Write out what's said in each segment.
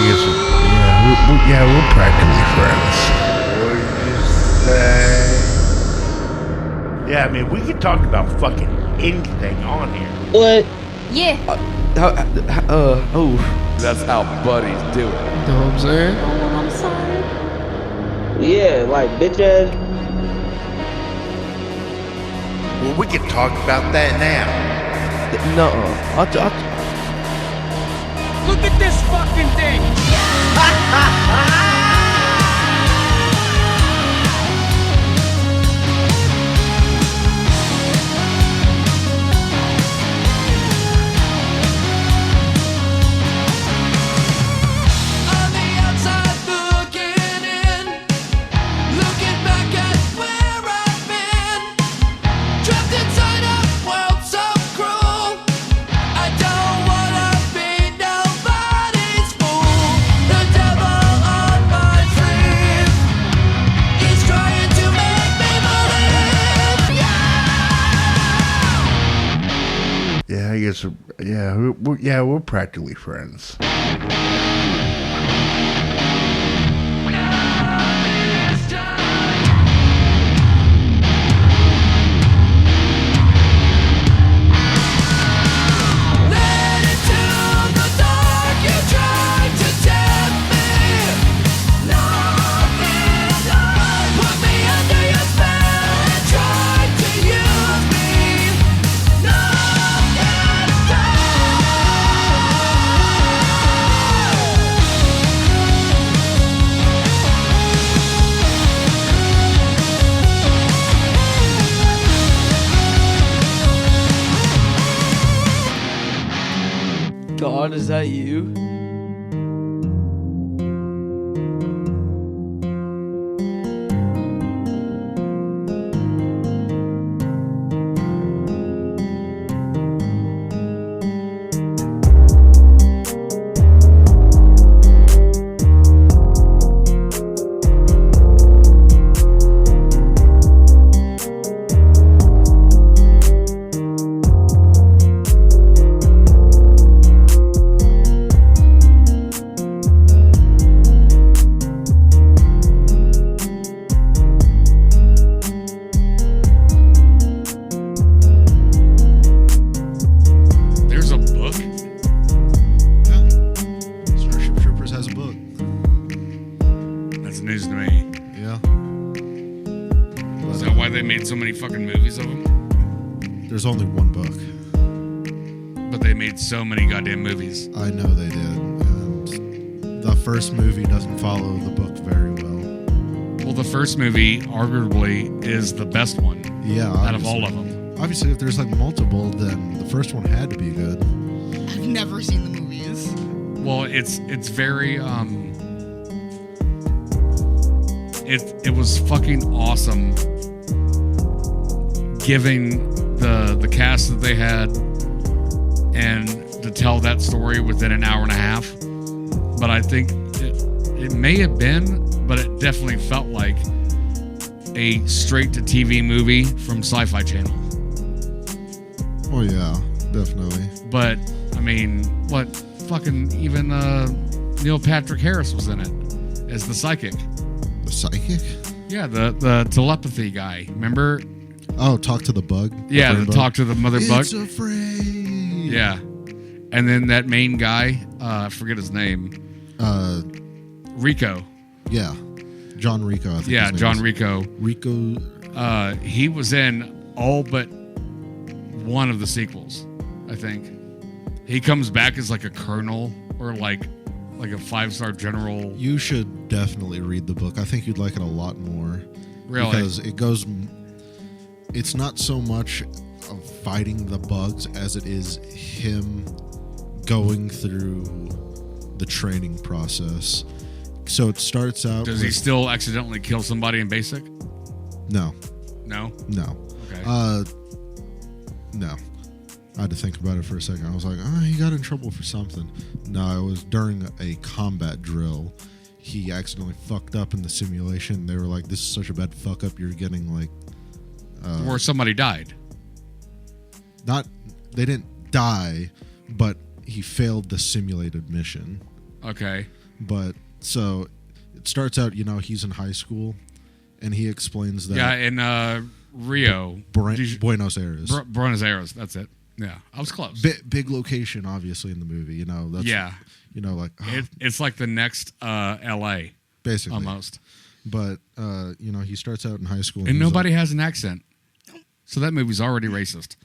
guess, we're practically friends. Yeah, I mean, we can talk about fucking anything on here. What? Yeah. That's how buddies do it. You know what I'm saying? Oh, I'm sorry. Yeah, like bitch ass. Well, we can talk about that now. No. Look at this fucking thing! We're practically friends. God, is that you? So many fucking movies of them. There's only one book. But they made so many goddamn movies. I know they did. And the first movie doesn't follow the book very well. Well, the first movie arguably is the best one. Yeah, out of all of them. Obviously, if there's like multiple, then the first one had to be good. I've never seen the movies. Well, it's very it was fucking awesome. Giving the cast that they had and to tell that story within an hour and a half. But I think it may have been, but it definitely felt like a straight-to-TV movie from Sci-Fi Channel. Oh, yeah, definitely. But, I mean, what fucking even Neil Patrick Harris was in it as the psychic. The psychic? Yeah, the telepathy guy. Remember? Oh, talk to the bug? Yeah, the talk to the mother bug. It's afraid. Yeah. And then that main guy, I forget his name. Rico. Yeah. John Rico, I think. Yeah, John Rico. Rico. He was in all but one of the sequels, I think. He comes back as like a colonel or like a 5-star general. You should definitely read the book. I think you'd like it a lot more. Really? Because it's not so much of fighting the bugs as it is him going through the training process. So it starts out. Does he still accidentally kill somebody in basic? No. No? No. Okay. No. I had to think about it for a second. I was like, he got in trouble for something. No, it was during a combat drill. He accidentally fucked up in the simulation. They were like, this is such a bad fuck up. You're getting like... or somebody died. They didn't die, but he failed the simulated mission. Okay. But so it starts out, he's in high school, and he explains that. Yeah, in Rio. Buenos Aires. Buenos Aires, that's it. Yeah, I was close. Big location, obviously, in the movie. That's, yeah. Like. It's like the next L.A. Basically. Almost. But, he starts out in high school. And nobody has an accent. So that movie's already racist.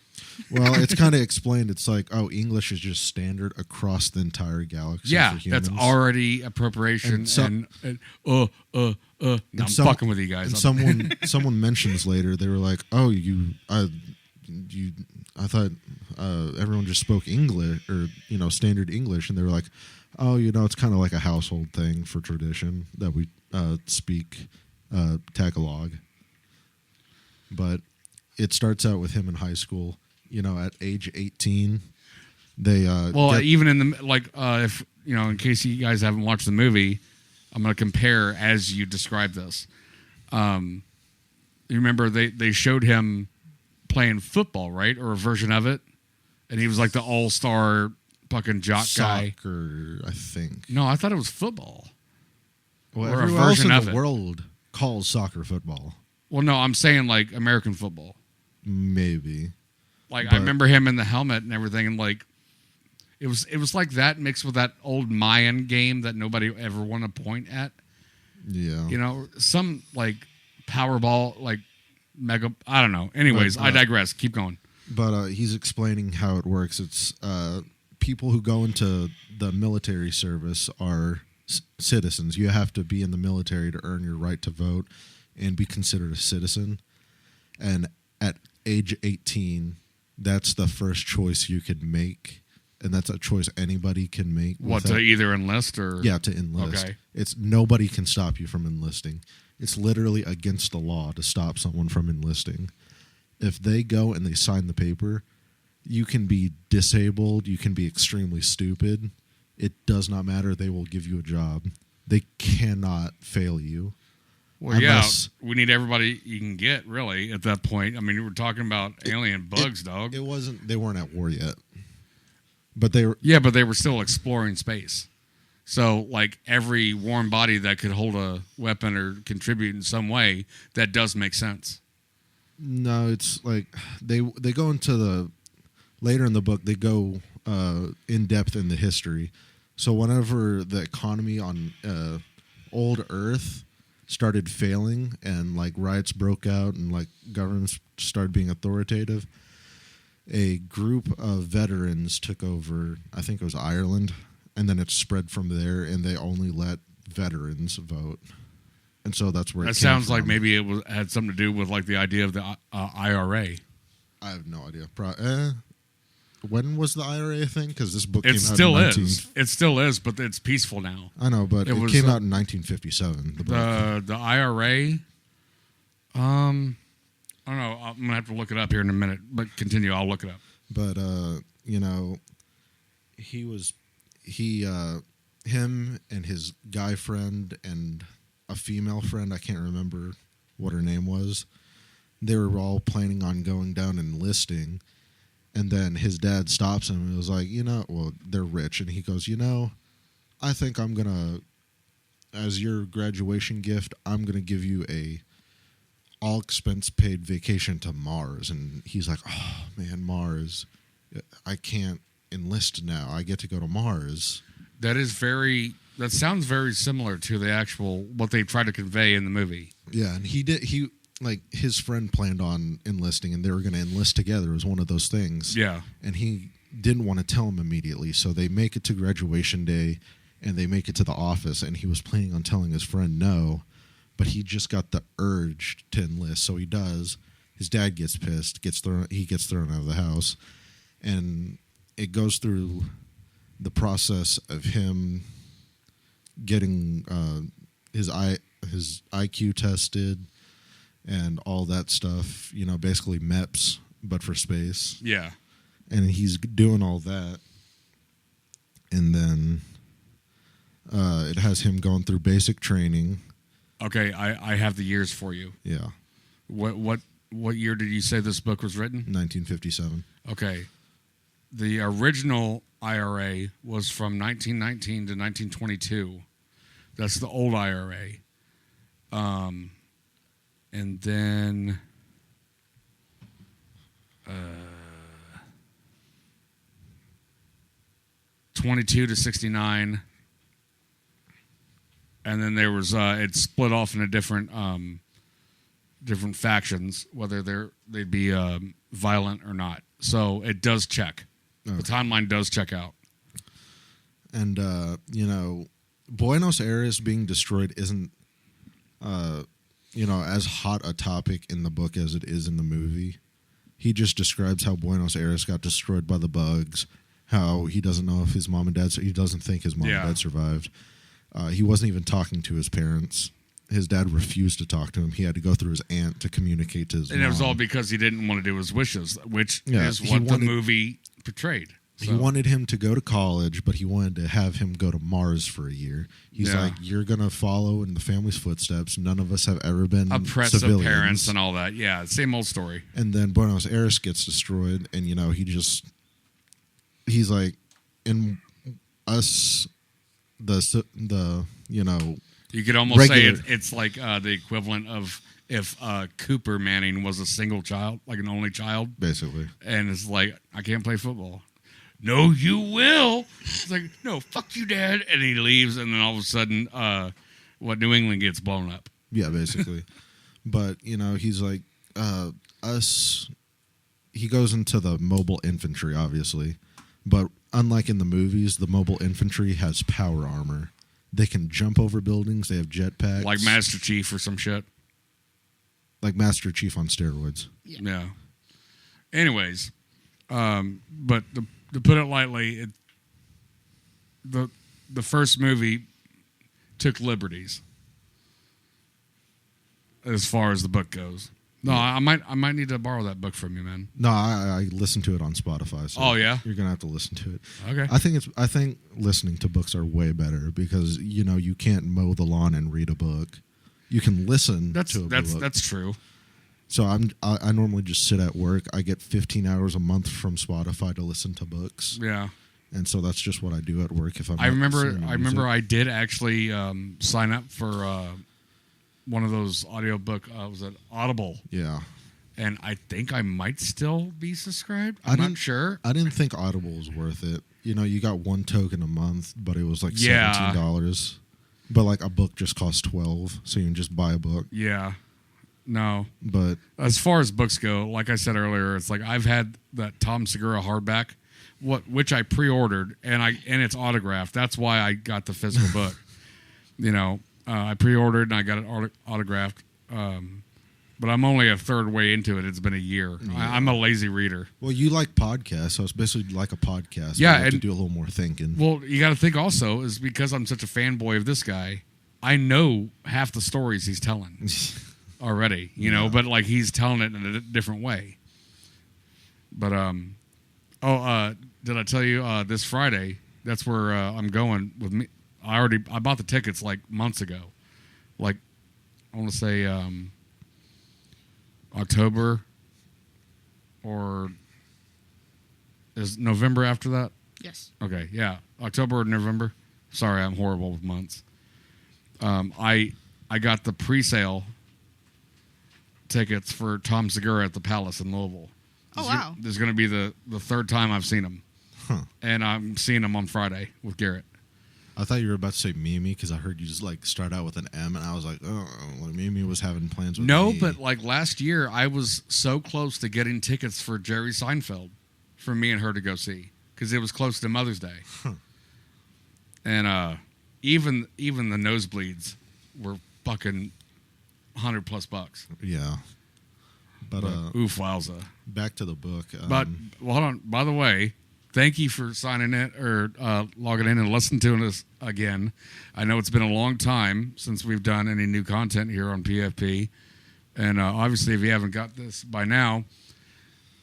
Well, it's kind of explained. It's like, English is just standard across the entire galaxy. Yeah, for humans. that's already appropriation. I'm fucking with you guys. And someone mentions later, they were like, I thought everyone just spoke English or, standard English. And they were like, it's kind of like a household thing for tradition that we speak Tagalog. But it starts out with him in high school. At age 18, they even in the if in case you guys haven't watched the movie, I'm going to compare as you describe this. You remember they showed him playing football, right, or a version of it, and he was like the all-star fucking jock guy. Soccer, I think. No, I thought it was football. Well, or a everyone else version in of the it. world calls soccer football. Well, no, I'm saying like American football. Maybe. I remember him in the helmet and everything, and it was like that mixed with that old Mayan game that nobody ever won a point at. Yeah. Some Powerball, mega. I don't know. Anyways, I digress. Keep going. But he's explaining how it works. It's people who go into the military service are citizens. You have to be in the military to earn your right to vote and be considered a citizen. And at age 18, that's the first choice you could make, and that's a choice anybody can make. What, to either enlist or? Yeah, to enlist. Okay. It's nobody can stop you from enlisting. It's literally against the law to stop someone from enlisting. If they go and they sign the paper, you can be disabled, you can be extremely stupid. It does not matter. They will give you a job. They cannot fail you. Well, unless, we need everybody you can get, really, at that point. I mean, we're talking about alien bugs, dog. It wasn't. They weren't at war yet, but they were. Yeah, but they were still exploring space. So, every warm body that could hold a weapon or contribute in some way, that does make sense. No, it's like they go into the later in the book. They go in depth in the history. So whenever the economy on old Earth started failing and riots broke out and governments started being authoritative, a group of veterans took over. I think it was Ireland, and then it spread from there, and they only let veterans vote. And so that's where it came sounds from. like maybe it had something to do with the idea of the IRA. I have no idea. When was the IRA thing? Because this book It came still out in is. It still is, but it's peaceful now. I know, but it came out in 1957. The IRA. I don't know. I'm gonna have to look it up here in a minute. But continue. I'll look it up. But him and his guy friend and a female friend, I can't remember what her name was. They were all planning on going down and enlisting. And then his dad stops him and was like, they're rich. And he goes, I think I'm going to, as your graduation gift, I'm going to give you a all expense paid vacation to Mars. And he's like, oh, man, Mars. I can't enlist now. I get to go to Mars. That sounds very similar to the actual, what they try to convey in the movie. Yeah, and his friend planned on enlisting, and they were going to enlist together. It was one of those things. Yeah. And he didn't want to tell him immediately, so they make it to graduation day, and they make it to the office, and he was planning on telling his friend no, but he just got the urge to enlist, so he does. His dad gets pissed, he gets thrown out of the house, and it goes through the process of him getting his IQ tested and all that stuff, basically MEPS, but for space. Yeah. And he's doing all that. And then it has him going through basic training. Okay, I have the years for you. Yeah. What year did you say this book was written? 1957. Okay. The original IRA was from 1919 to 1922. That's the old IRA. And then 22 to 69. And then there was it split off into different factions, whether they'd be violent or not. So it does check. Okay. The timeline does check out. And Buenos Aires being destroyed isn't as hot a topic in the book as it is in the movie. He just describes how Buenos Aires got destroyed by the bugs, how he doesn't know if his mom and dad, he doesn't think his mom and dad survived. He wasn't even talking to his parents. His dad refused to talk to him. He had to go through his aunt to communicate to his mom. And it was all because he didn't want to do his wishes, which is what the movie portrayed. So. He wanted him to go to college, but he wanted to have him go to Mars for a year. He's like, you're going to follow in the family's footsteps. None of us have ever been oppressive civilians. Parents and all that. Yeah, same old story. And then Buenos Aires gets destroyed, and, he's like, in us, You could almost say it's like the equivalent of if Cooper Manning was a single child, like an only child. Basically. And it's like, I can't play football. No, you will. It's like, no, fuck you, Dad. And he leaves, and then all of a sudden, New England gets blown up. Yeah, basically. But, he's like, he goes into the mobile infantry, obviously. But unlike in the movies, the mobile infantry has power armor. They can jump over buildings. They have jetpacks. Like Master Chief or some shit. Like Master Chief on steroids. Yeah. Anyways, but to put it lightly, the first movie took liberties as far as the book goes. No, I might need to borrow that book from you, man. No, I listened to it on Spotify. So yeah, you're gonna have to listen to it. Okay. I think listening to books are way better because you can't mow the lawn and read a book. You can listen to a book. That's true. So I normally just sit at work. I get 15 hours a month from Spotify to listen to books. Yeah. And so that's just what I do at work. If I'm I remember I did actually sign up for one of those audiobook, was it Audible? Yeah. And I think I might still be subscribed. I'm not sure. I didn't think Audible was worth it. You got one token a month, but it was like $17. But like a book just costs $12, so you can just buy a book. Yeah. No. But as far as books go, like I said earlier, it's like I've had that Tom Segura hardback, which I pre-ordered, and it's autographed. That's why I got the physical book. I pre-ordered and I got it autographed. But I'm only a third way into it. It's been a year. Yeah. I'm a lazy reader. Well, you like podcasts, so it's basically like a podcast. Yeah, you have to do a little more thinking. Well, you got to think also is because I'm such a fanboy of this guy, I know half the stories he's telling already. But like he's telling it in a different way. But did I tell you this Friday? That's where I'm going with me. I bought the tickets like months ago. Like I want to say October, or is November after that? Yes. Okay, yeah, October or November. Sorry, I'm horrible with months. I got the pre-sale tickets for Tom Segura at the Palace in Louisville. Oh, wow. This is going to be the third time I've seen him. Huh. And I'm seeing him on Friday with Garrett. I thought you were about to say Mimi because I heard you just like start out with an M, and I was like, oh, like Mimi was having plans with me. But like last year, I was so close to getting tickets for Jerry Seinfeld for me and her to go see because it was close to Mother's Day. Huh. And even the nosebleeds were fucking $100+. Yeah. But oof, wowza. Back to the book. But hold on. By the way, thank you for signing in or logging in and listening to us again. I know it's been a long time since we've done any new content here on PFP. And obviously, if you haven't got this by now,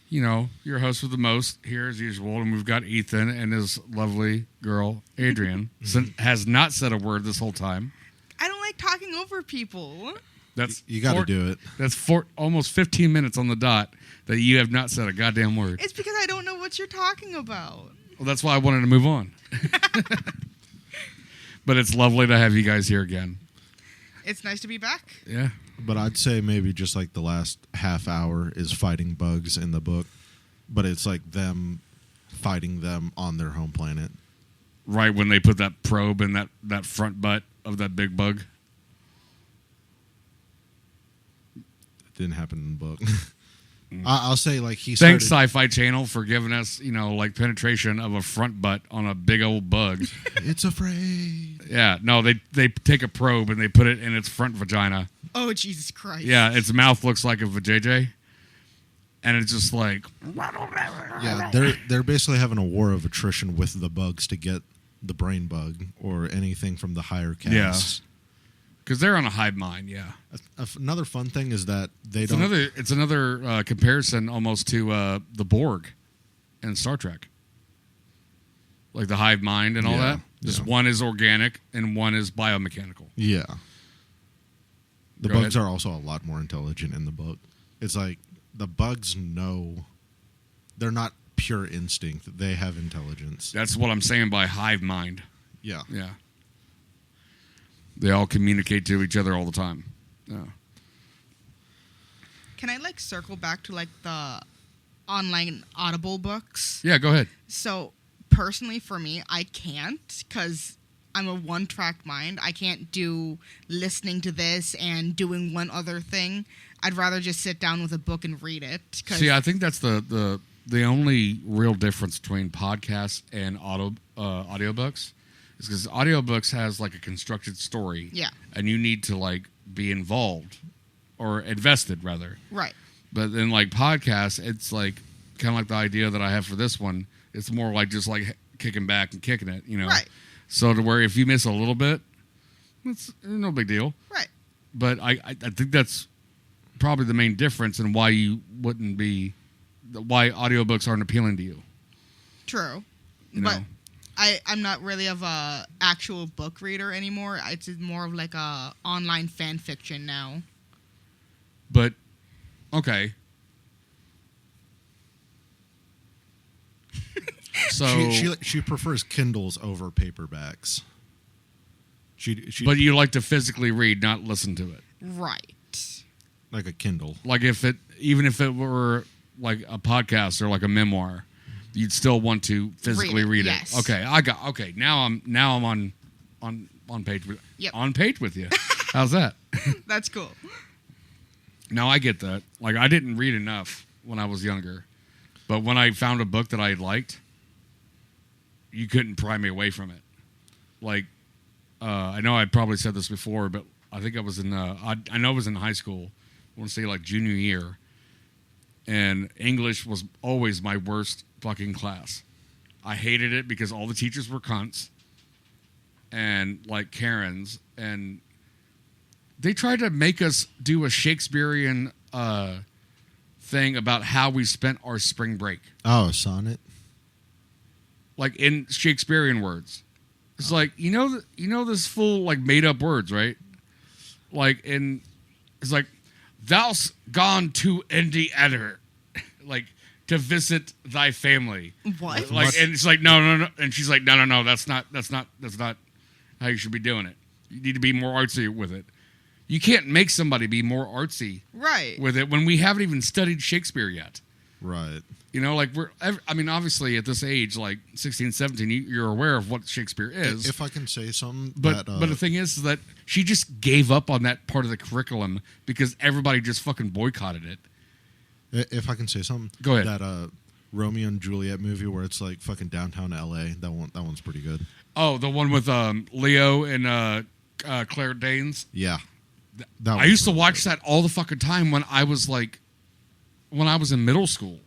your host with the most here as usual. And we've got Ethan and his lovely girl, Adriane, has not said a word this whole time. I don't like talking over people. You got to do it. That's almost 15 minutes on the dot that you have not said a goddamn word. It's because I don't know what you're talking about. Well, that's why I wanted to move on. But it's lovely to have you guys here again. It's nice to be back. Yeah. But I'd say maybe just like the last half hour is fighting bugs in the book, but it's like them fighting them on their home planet. Right when they put that probe in that front butt of that big bug. It didn't happen in the book. I'll say like he Thanks, started, Sci-Fi Channel, for giving us, like penetration of a front butt on a big old bug. It's afraid. Yeah, no, they take a probe and they put it in its front vagina. Oh, Jesus Christ. Yeah, its mouth looks like a vajayjay. And it's just like... Yeah, they're basically having a war of attrition with the bugs to get the brain bug or anything from the higher castes. Yeah. Because they're on a hive mind, yeah. Another fun thing is that It's another comparison almost to the Borg in Star Trek. Like the hive mind and all that. Just one is organic and one is biomechanical. Yeah. The Go bugs ahead. are also a lot more intelligent in the book. It's like the bugs know they're not pure instinct. They have intelligence. That's what I'm saying by hive mind. Yeah. Yeah. They all communicate to each other all the time. Yeah. Can I circle back to the online Audible books? Yeah, go ahead. So personally for me, I can't because I'm a one-track mind. I can't do listening to this and doing one other thing. I'd rather just sit down with a book and read it. See, I think that's the only real difference between podcasts and audiobooks. Is because audiobooks has a constructed story. Yeah. And you need to be involved or invested rather. Right. But then podcasts, it's kind of like the idea that I have for this one. It's more just kicking back and kicking it, Right. So to where if you miss a little bit, it's no big deal. Right. But I think that's probably the main difference in why you wouldn't be, why audiobooks aren't appealing to you. True. You but know? I'm not really of a actual book reader anymore. It's more of a online fan fiction now. But okay. So she prefers Kindles over paperbacks. She but you like to physically read, not listen to it. Right. like a Kindle. Even if it were a podcast or a memoir, you'd still want to physically read it. Yes. Okay, now I'm on page with Yep. on page with you. How's that? That's cool. No, I get that. I didn't read enough when I was younger. But when I found a book that I liked, you couldn't pry me away from it. I know I probably said this before, but I think I was in I know I was in high school. I want to say junior year. And English was always my worst fucking class. I hated it because all the teachers were cunts and Karens, and they tried to make us do a Shakespearean thing about how we spent our spring break. Oh, a sonnet? In Shakespearean words. It's this full made up words, right? It's thou'st gone to Indiana, to visit thy family. What? And it's no, and she's no, that's not how you should be doing it. You need to be more artsy with it. You can't make somebody be more artsy Right. with it when we haven't even studied Shakespeare yet. Right. Obviously at this age, 16, 17, you're aware of what Shakespeare is. If I can say something, But the thing is that she just gave up on that part of the curriculum because everybody just fucking boycotted it. If I can say something, Go ahead. That Romeo and Juliet movie where it's fucking downtown LA, that one's pretty good. Oh, the one with Leo and Claire Danes. Yeah. I used to watch that all the fucking time when I was in middle school.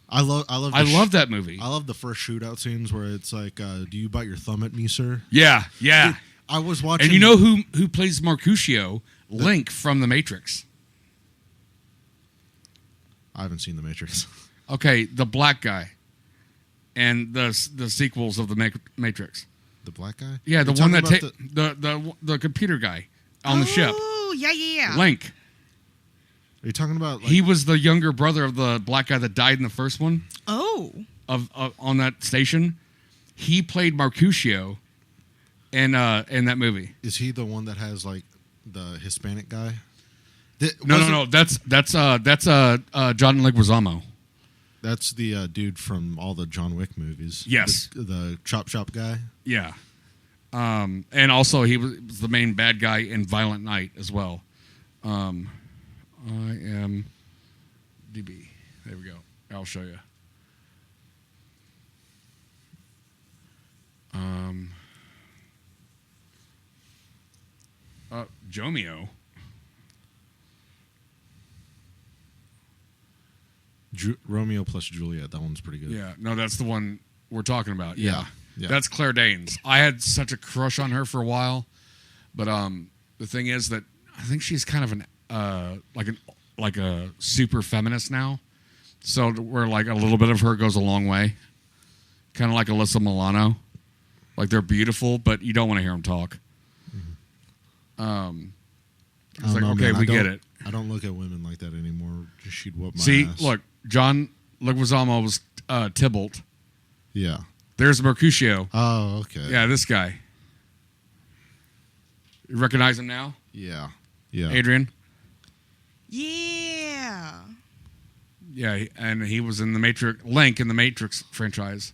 I love that movie. I love the first shootout scenes where it's do you bite your thumb at me, sir? Yeah. Dude, I was watching. And you know who plays Mercutio? Link from The Matrix. I haven't seen The Matrix. Okay, the black guy, and the sequels of The Matrix. The black guy? Yeah, the You're one that talking the computer guy on the ship. Oh, yeah. Link. Are you talking about? He was the younger brother of the black guy that died in the first one. Oh. Of on that station. He played Mercutio, in that movie. Is he the one that has like the Hispanic guy? No. That's John Leguizamo. That's the dude from all the John Wick movies. Yes, the Chop Shop guy. Yeah, and also he was the main bad guy in Violent Night as well. I am DB. There we go. I'll show you. Jomeo. Romeo plus Juliet. That one's pretty good. Yeah, no, that's the one we're talking about. Yeah. That's Claire Danes. I had such a crush on her for a while, but the thing is that I think she's kind of like a super feminist now. So where like a little bit of her goes a long way, kind of like Alyssa Milano. Like they're beautiful, but you don't want to hear them talk. It's like, okay, we get it. I don't look at women like that anymore. She'd whoop my ass. Look, John Leguizamo was Tybalt. Yeah. There's Mercutio. Oh, okay. Yeah, this guy. You recognize him now? Yeah. Yeah. Adriane? Yeah. Yeah, and he was in the Matrix, Link in the Matrix franchise.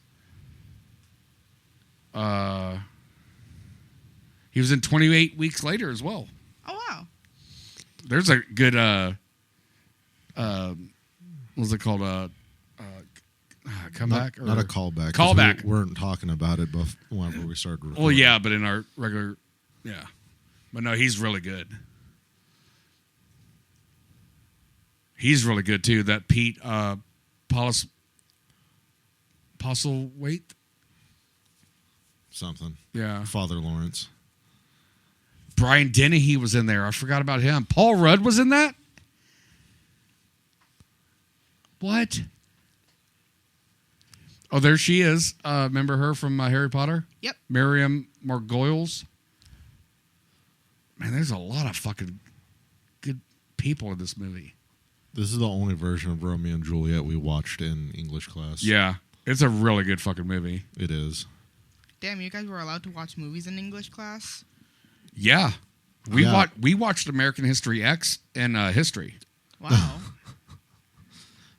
He was in 28 Weeks Later as well. Oh, wow. There's a good, what's it called? Comeback? Not a callback. Callback. We weren't talking about it whenever we started recording. Well, yeah, but in our regular, yeah. But no, he's really good. He's really good, too. That Pete Postlethwaite? Something. Yeah. Father Lawrence. Brian Dennehy was in there. I forgot about him. Paul Rudd was in that? What? Oh, there she is. Remember her from Harry Potter? Yep. Miriam Margolyes. Man, there's a lot of fucking good people in this movie. This is the only version of Romeo and Juliet we watched in English class. Yeah. It's a really good fucking movie. It is. Damn, you guys were allowed to watch movies in English class? Yeah. We watched American History X and History. Wow.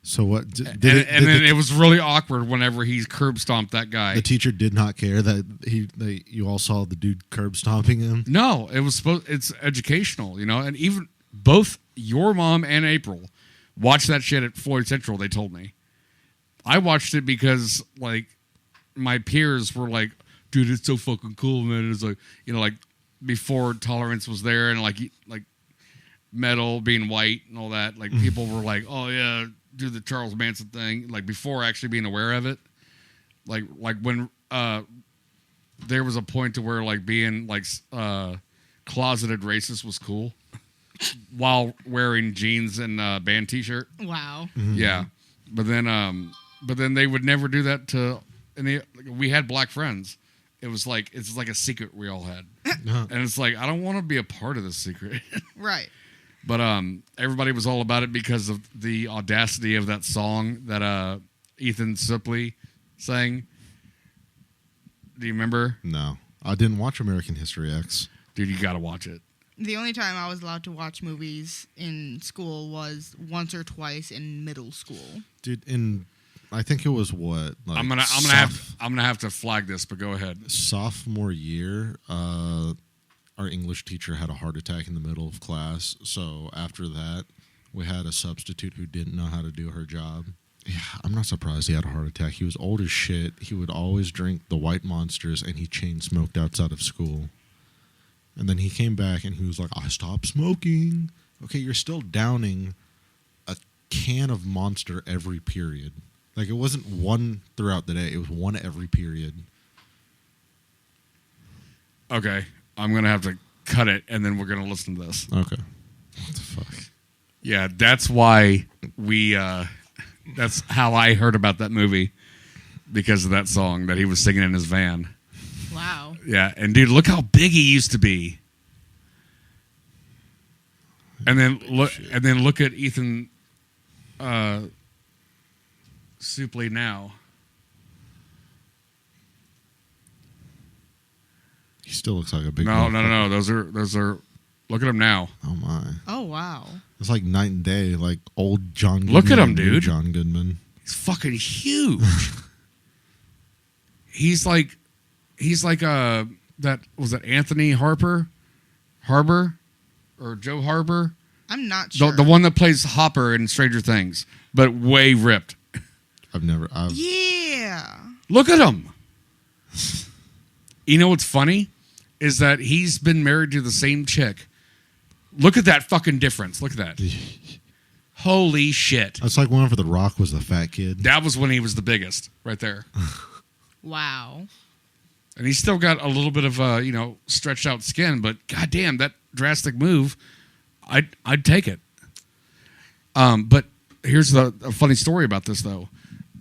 So what? It was really awkward whenever he curb stomped that guy. The teacher did not care that you all saw the dude curb stomping him. No, it's educational, you know. And even both your mom and April watched that shit at Floyd Central. They told me. I watched it because like my peers were like, "Dude, it's so fucking cool, man." It's like, you know, like before tolerance was there and like metal being white and all that. Like people were like, "Oh yeah, do the Charles Manson thing," like before actually being aware of it. Like when there was a point to where like being like closeted racist was cool while wearing jeans and band t-shirt. Wow. Mm-hmm. Yeah. But then they would never do that to we had black friends. It's like a secret we all had. And it's like, I don't want to be a part of this secret. Right. But everybody was all about it because of the audacity of that song that Ethan Suplee sang. Do you remember? No. I didn't watch American History X. Dude, you got to watch it. The only time I was allowed to watch movies in school was once or twice in middle school. Dude, I think it was what? Like I'm gonna have to flag this, but go ahead. Sophomore year, our English teacher had a heart attack in the middle of class. So after that, we had a substitute who didn't know how to do her job. Yeah, I'm not surprised he had a heart attack. He was old as shit. He would always drink the White Monsters, and he chain smoked outside of school. And then he came back, and he was like, "I stopped smoking." Okay, you're still downing a can of Monster every period. Like, it wasn't one throughout the day. It was one every period. Okay, I'm going to have to cut it, and then we're going to listen to this. Okay. What the fuck? Yeah, that's why that's how I heard about that movie, because of that song that he was singing in his van. Wow. Yeah, and dude, look how big he used to be. And then look at Ethan Suplee now. He's still looks like a big. No. Those are. Look at him now. Oh my. Oh wow. It's like night and day. Like old John Goodman. Look at him, and new dude. John Goodman. He's fucking huge. he's like that was it Anthony Harbor, or Joe Harbor? I'm not sure. The one that plays Hopper in Stranger Things, but way ripped. Yeah. Look at him. You know what's funny is that he's been married to the same chick. Look at that fucking difference. Look at that. Holy shit. It's like whenever The Rock was the fat kid. That was when he was the biggest, right there. Wow. And he's still got a little bit of stretched out skin, but goddamn, that drastic move, I'd take it. But here's a funny story about this though,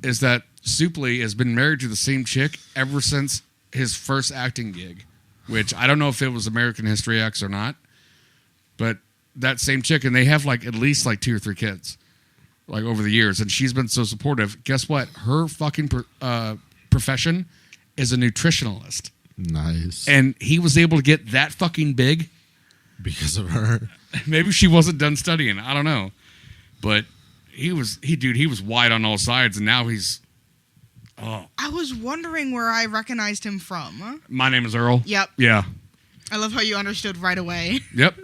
is that Supley has been married to the same chick ever since his first acting gig, which I don't know if it was American History X or not, but that same chick, and they have like at least like 2 or 3 kids, like over the years, and she's been so supportive. Guess what? Her fucking profession is a nutritionalist. Nice. And he was able to get that fucking big because of her. Maybe she wasn't done studying. I don't know, but he was wide on all sides, and now he's. Oh. I was wondering where I recognized him from. My name is Earl. Yep. Yeah. I love how you understood right away. Yep.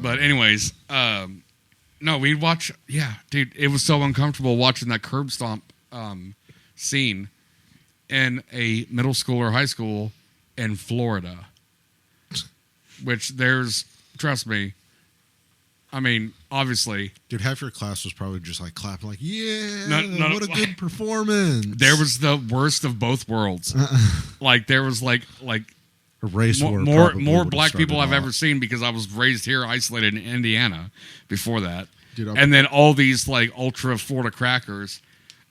But anyways, no, we'd watch. Yeah, dude, it was so uncomfortable watching that curb stomp scene in a middle school or high school in Florida. Which trust me. I mean, obviously, dude, half your class was probably just like clapping, like, "Yeah, what a good performance." There was the worst of both worlds. Like there was like a race war. More black people I've ever seen because I was raised here, isolated in Indiana. Before that, dude, and then all these like ultra Florida crackers,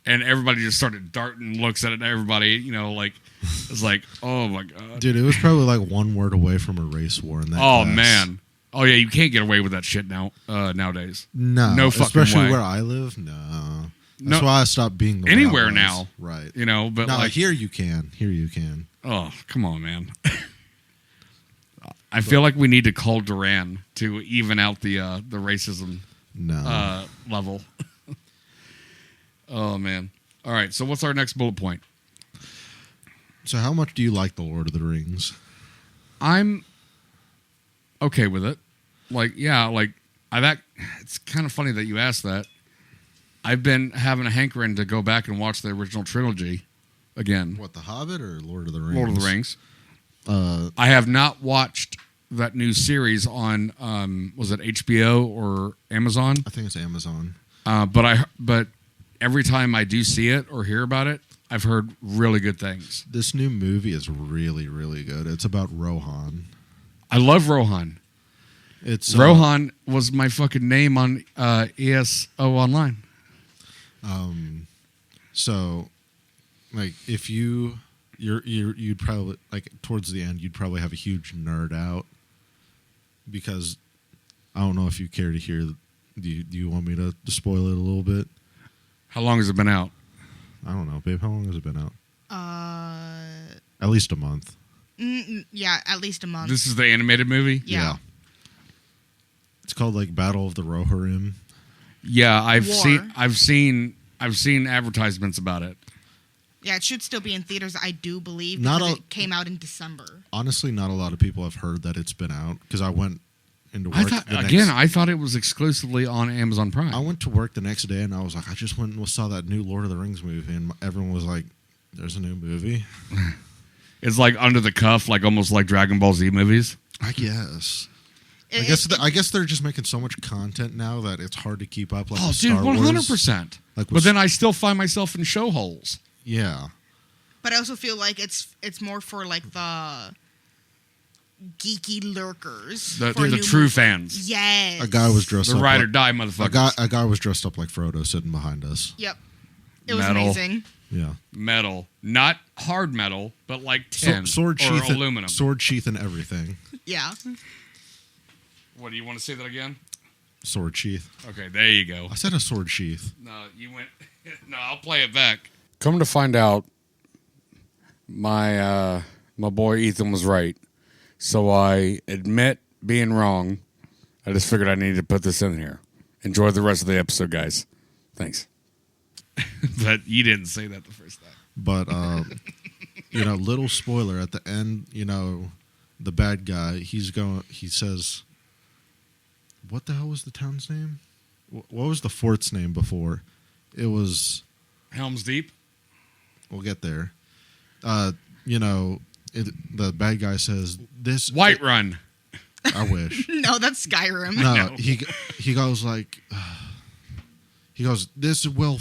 and everybody just started darting looks at everybody. It's like, oh my god, dude, it was probably like one word away from a race war in that. Oh class. man. Oh yeah, you can't get away with that shit nowadays. No fucking especially way. where I live. No, that's why I stopped being the anywhere way I was. now. Right? But no, like here you can. Oh come on, man. I feel like we need to call Duran to even out the racism level. Oh man! All right, so what's our next bullet point? So, how much do you like the Lord of the Rings? I'm okay with it. It's kind of funny that you asked that. I've been having a hankering to go back and watch the original trilogy again. What, The Hobbit or Lord of the Rings? Lord of the Rings. I have not watched that new series on was it HBO or Amazon? I think it's Amazon. But every time I do see it or hear about it, I've heard really good things. This new movie is really, really good. It's about Rohan. I love Rohan. Rohan was my fucking name on ESO Online. So, like, if you'd probably, like, towards the end, you'd probably have a huge nerd out because I don't know if you care to hear. Do you want me to spoil it a little bit? How long has it been out? I don't know, babe. How long has it been out? At least a month. Yeah, at least a month. This is the animated movie? Yeah. It's called like Battle of the Rohirrim. Yeah, I've seen advertisements about it. Yeah, it should still be in theaters, I do believe, because it came out in December. Honestly, not a lot of people have heard that it's been out because I went into work. I thought it was exclusively on Amazon Prime. I went to work the next day and I was like, I just went and saw that new Lord of the Rings movie, and everyone was like, "There's a new movie." It's like under the cuff, like almost like Dragon Ball Z movies. I guess. I guess they're just making so much content now that it's hard to keep up. Like dude, 100%. But then I still find myself in show holes. Yeah. But I also feel like it's more for like the geeky lurkers, the true fans. Yes. A guy was dressed up. The ride or die motherfuckers. A guy was dressed up like Frodo sitting behind us. Yep. It was amazing. Yeah. Metal, not hard metal, but like tin sword or sheath, aluminum. Sword sheath and everything. Yeah. What, do you want to say that again? Sword sheath. Okay, there you go. I said a sword sheath. No, you went. No, I'll play it back. Come to find out, my My boy Ethan was right. So I admit being wrong. I just figured I needed to put this in here. Enjoy the rest of the episode, guys. Thanks. But you didn't say that the first time. But, little spoiler at the end, the bad guy, he says, what the hell was the town's name? What was the fort's name before? It was Helm's Deep. We'll get there. The bad guy says this Whiterun. I wish. No, that's Skyrim. No, he goes like this will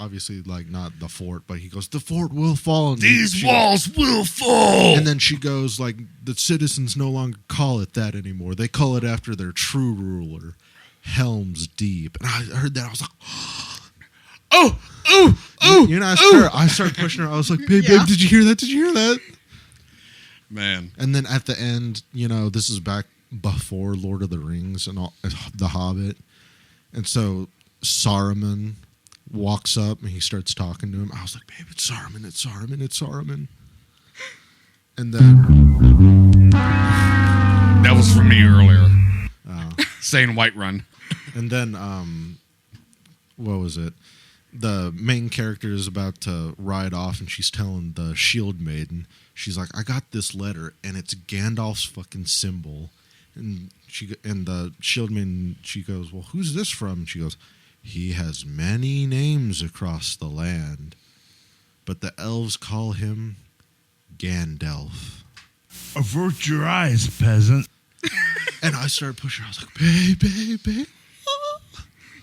obviously not the fort, but he goes the fort will fall. And These walls will fall. And then she goes like the citizens no longer call it that anymore. They call it after their true ruler, Helm's Deep. And I heard that I was like, oh. I started pushing her. I was like, babe, did you hear that? Did you hear that? Man. And then at the end, this is back before Lord of the Rings and all, The Hobbit. And so Saruman walks up and he starts talking to him. I was like, babe, it's Saruman, it's Saruman, it's Saruman. And then that was from me earlier. Saying Whiterun. And then what was it? The main character is about to ride off and she's telling the shield maiden, she's like, I got this letter and it's Gandalf's fucking symbol. And the shield maiden, she goes, well, who's this from? And she goes, he has many names across the land, but the elves call him Gandalf. Avert your eyes, peasant. And I started pushing her. I was like, babe.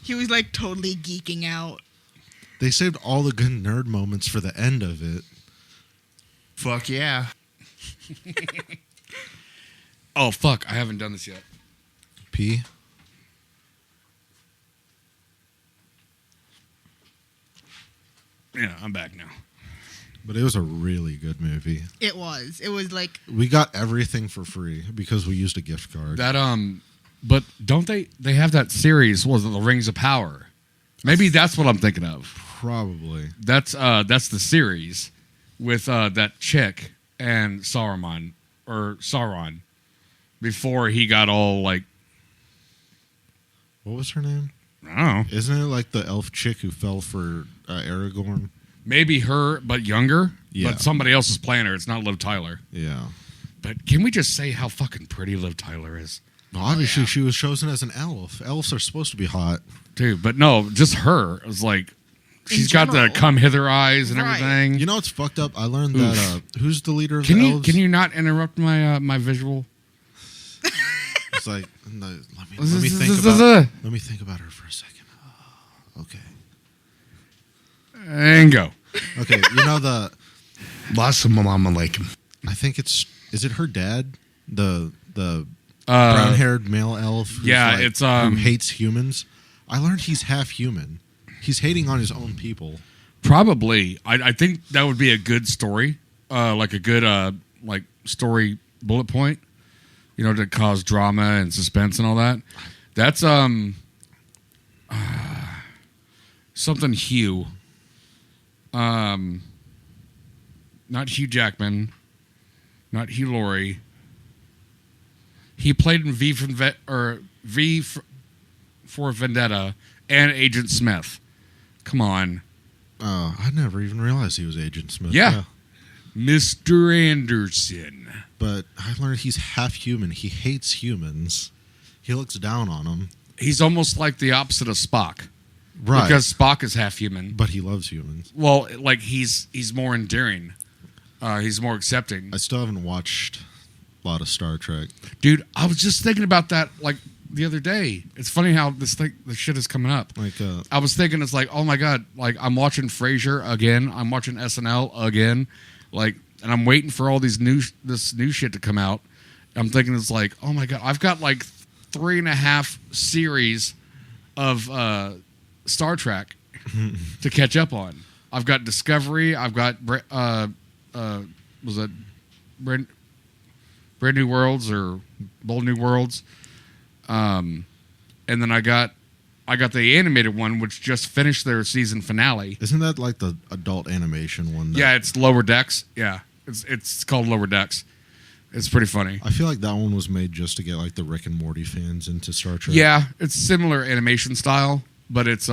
He was like totally geeking out. They saved all the good nerd moments for the end of it. Fuck yeah. Oh, fuck. I haven't done this yet. P. Yeah, I'm back now. But it was a really good movie. It was. It was like... We got everything for free because we used a gift card. But don't they have that series, was it The Rings of Power? Maybe that's what I'm thinking of. Probably. That's the series with that chick and Sauron before he got all like... What was her name? I don't know. Isn't it like the elf chick who fell for Aragorn? Maybe her, but younger. Yeah. But somebody else is playing her. It's not Liv Tyler. Yeah. But can we just say how fucking pretty Liv Tyler is? Well, obviously, she was chosen as an elf. Elves are supposed to be hot. Dude, but no, just her. It was like, she's got the come hither eyes and everything. You know what's fucked up? I learned that, who's the leader of the elves? Can you not interrupt my visual? It's like, let me think about her for a second. Okay. And go. Okay, the... Wassalamu alaikum. I think is it her dad? The brown-haired male elf who's who hates humans? I learned he's half human. He's hating on his own people. Probably. I think that would be a good story. Like a good story bullet point. To cause drama and suspense and all that. That's something Hugh. Not Hugh Jackman. Not Hugh Laurie. He played in V for Vendetta and Agent Smith. Come on. I never even realized he was Agent Smith. Yeah. Mr. Anderson. But I learned he's half human. He hates humans. He looks down on them. He's almost like the opposite of Spock. Right. Because Spock is half human. But he loves humans. Well, like he's more endearing. He's more accepting. I still haven't watched a lot of Star Trek. Dude, I was just thinking about that the other day. It's funny how this shit is coming up. I was thinking, it's like, oh my God, I'm watching Frasier again. I'm watching SNL again. And I'm waiting for all this new shit to come out. I'm thinking, it's like, oh my God, I've got 3.5 series of Star Trek to catch up on. I've got Discovery. I've got was it Brand New Worlds or Bold New Worlds? And then I got the animated one, which just finished their season finale. Isn't that like the adult animation one? Yeah, it's Lower Decks. Yeah. It's called Lower Decks. It's pretty funny. I feel like that one was made just to get like the Rick and Morty fans into Star Trek. Yeah, it's similar animation style, but it's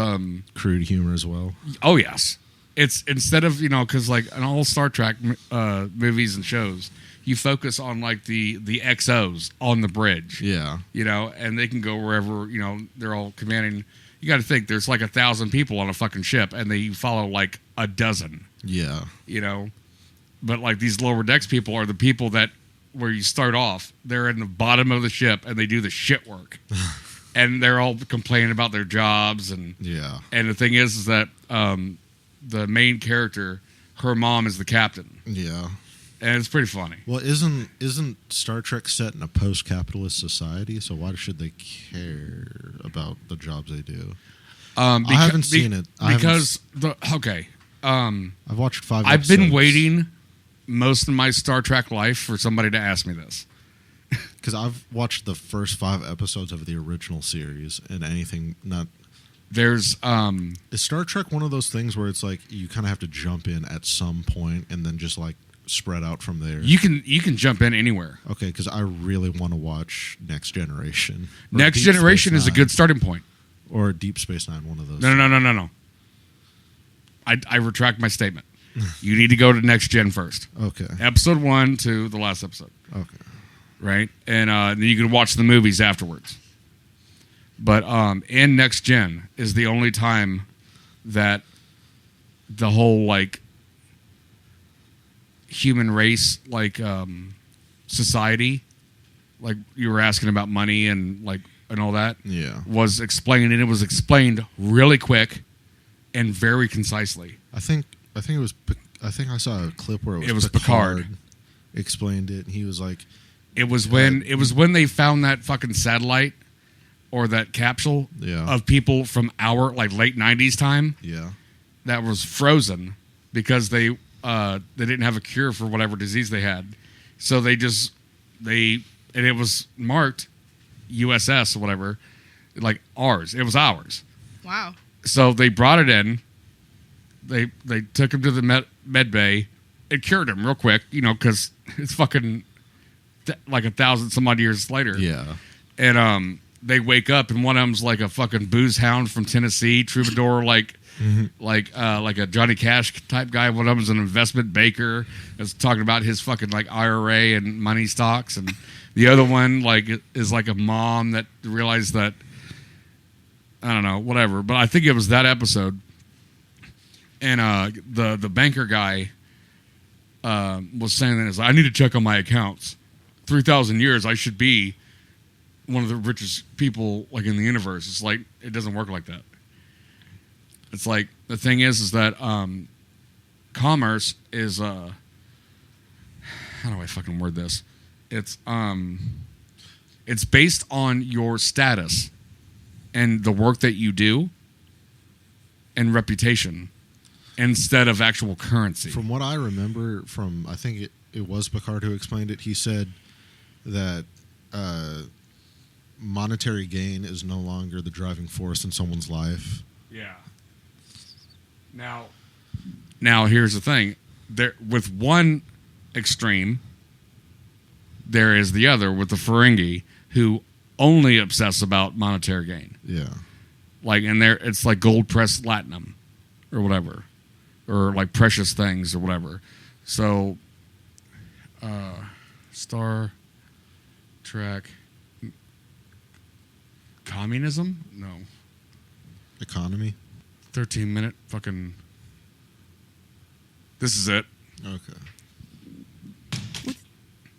crude humor as well. Oh yes, it's instead of because like in all Star Trek movies and shows, you focus on like the XOs on the bridge. Yeah, and they can go wherever they're all commanding. You got to think there's like 1,000 people on a fucking ship, and they follow like a dozen. Yeah, but like these Lower Decks people are the people that. Where you start off, they're in the bottom of the ship and they do the shit work, and they're all complaining about their jobs and the thing is that the main character, her mom is the captain. Yeah, and it's pretty funny. Well, isn't Star Trek set in a post-capitalist society? So why should they care about the jobs they do? I haven't seen it I've watched 5 I've episodes. been waiting most of my Star Trek life for somebody to ask me this. Because I've watched the first 5 episodes of the original series, and anything not... There's... Is Star Trek one of those things where it's like you kind of have to jump in at some point and then just like spread out from there? You can jump in anywhere. Okay, because I really want to watch Next Generation. Next Generation is a good starting point. Or Deep Space Nine, one of those. No. I retract my statement. You need to go to Next Gen first. Okay. Episode 1 to the last episode. Okay. Right? And then you can watch the movies afterwards. But in Next Gen is the only time that the whole, like, human race, like, society, like you were asking about money and, like, and all that, was explained. And it was explained really quick and very concisely. I think it was. I think I saw a clip where it was Picard explained it, and he was like, "It was when they found that fucking satellite or that capsule of people from our like late '90s time, that was frozen because they didn't have a cure for whatever disease they had, so and it was marked USS or whatever, like ours. It was ours. Wow. So they brought it in." They took him to the med bay. It cured him real quick, because it's fucking like 1,000 some odd years later. Yeah. And they wake up and one of them's like a fucking booze hound from Tennessee, troubadour, like a Johnny Cash type guy. One of them's an investment banker. Is talking about his fucking like IRA and money stocks, and the other one like is like a mom that realized that I don't know, whatever. But I think it was that episode. And the banker guy was saying that I need to check on my accounts. 3,000 years, I should be one of the richest people like in the universe. It's like it doesn't work like that. It's like the thing is that commerce is how do I fucking word this? It's based on your status and the work that you do and reputation. Instead of actual currency. From what I remember from, I think it was Picard who explained it, he said that monetary gain is no longer the driving force in someone's life. Yeah. Now here's the thing. There, with one extreme, there is the other with the Ferengi who only obsess about monetary gain. Yeah. Like, and there, it's like gold pressed platinum or whatever. Or like precious things or whatever. So, Star Trek communism? No. Economy? 13-minute fucking... This is it. Okay.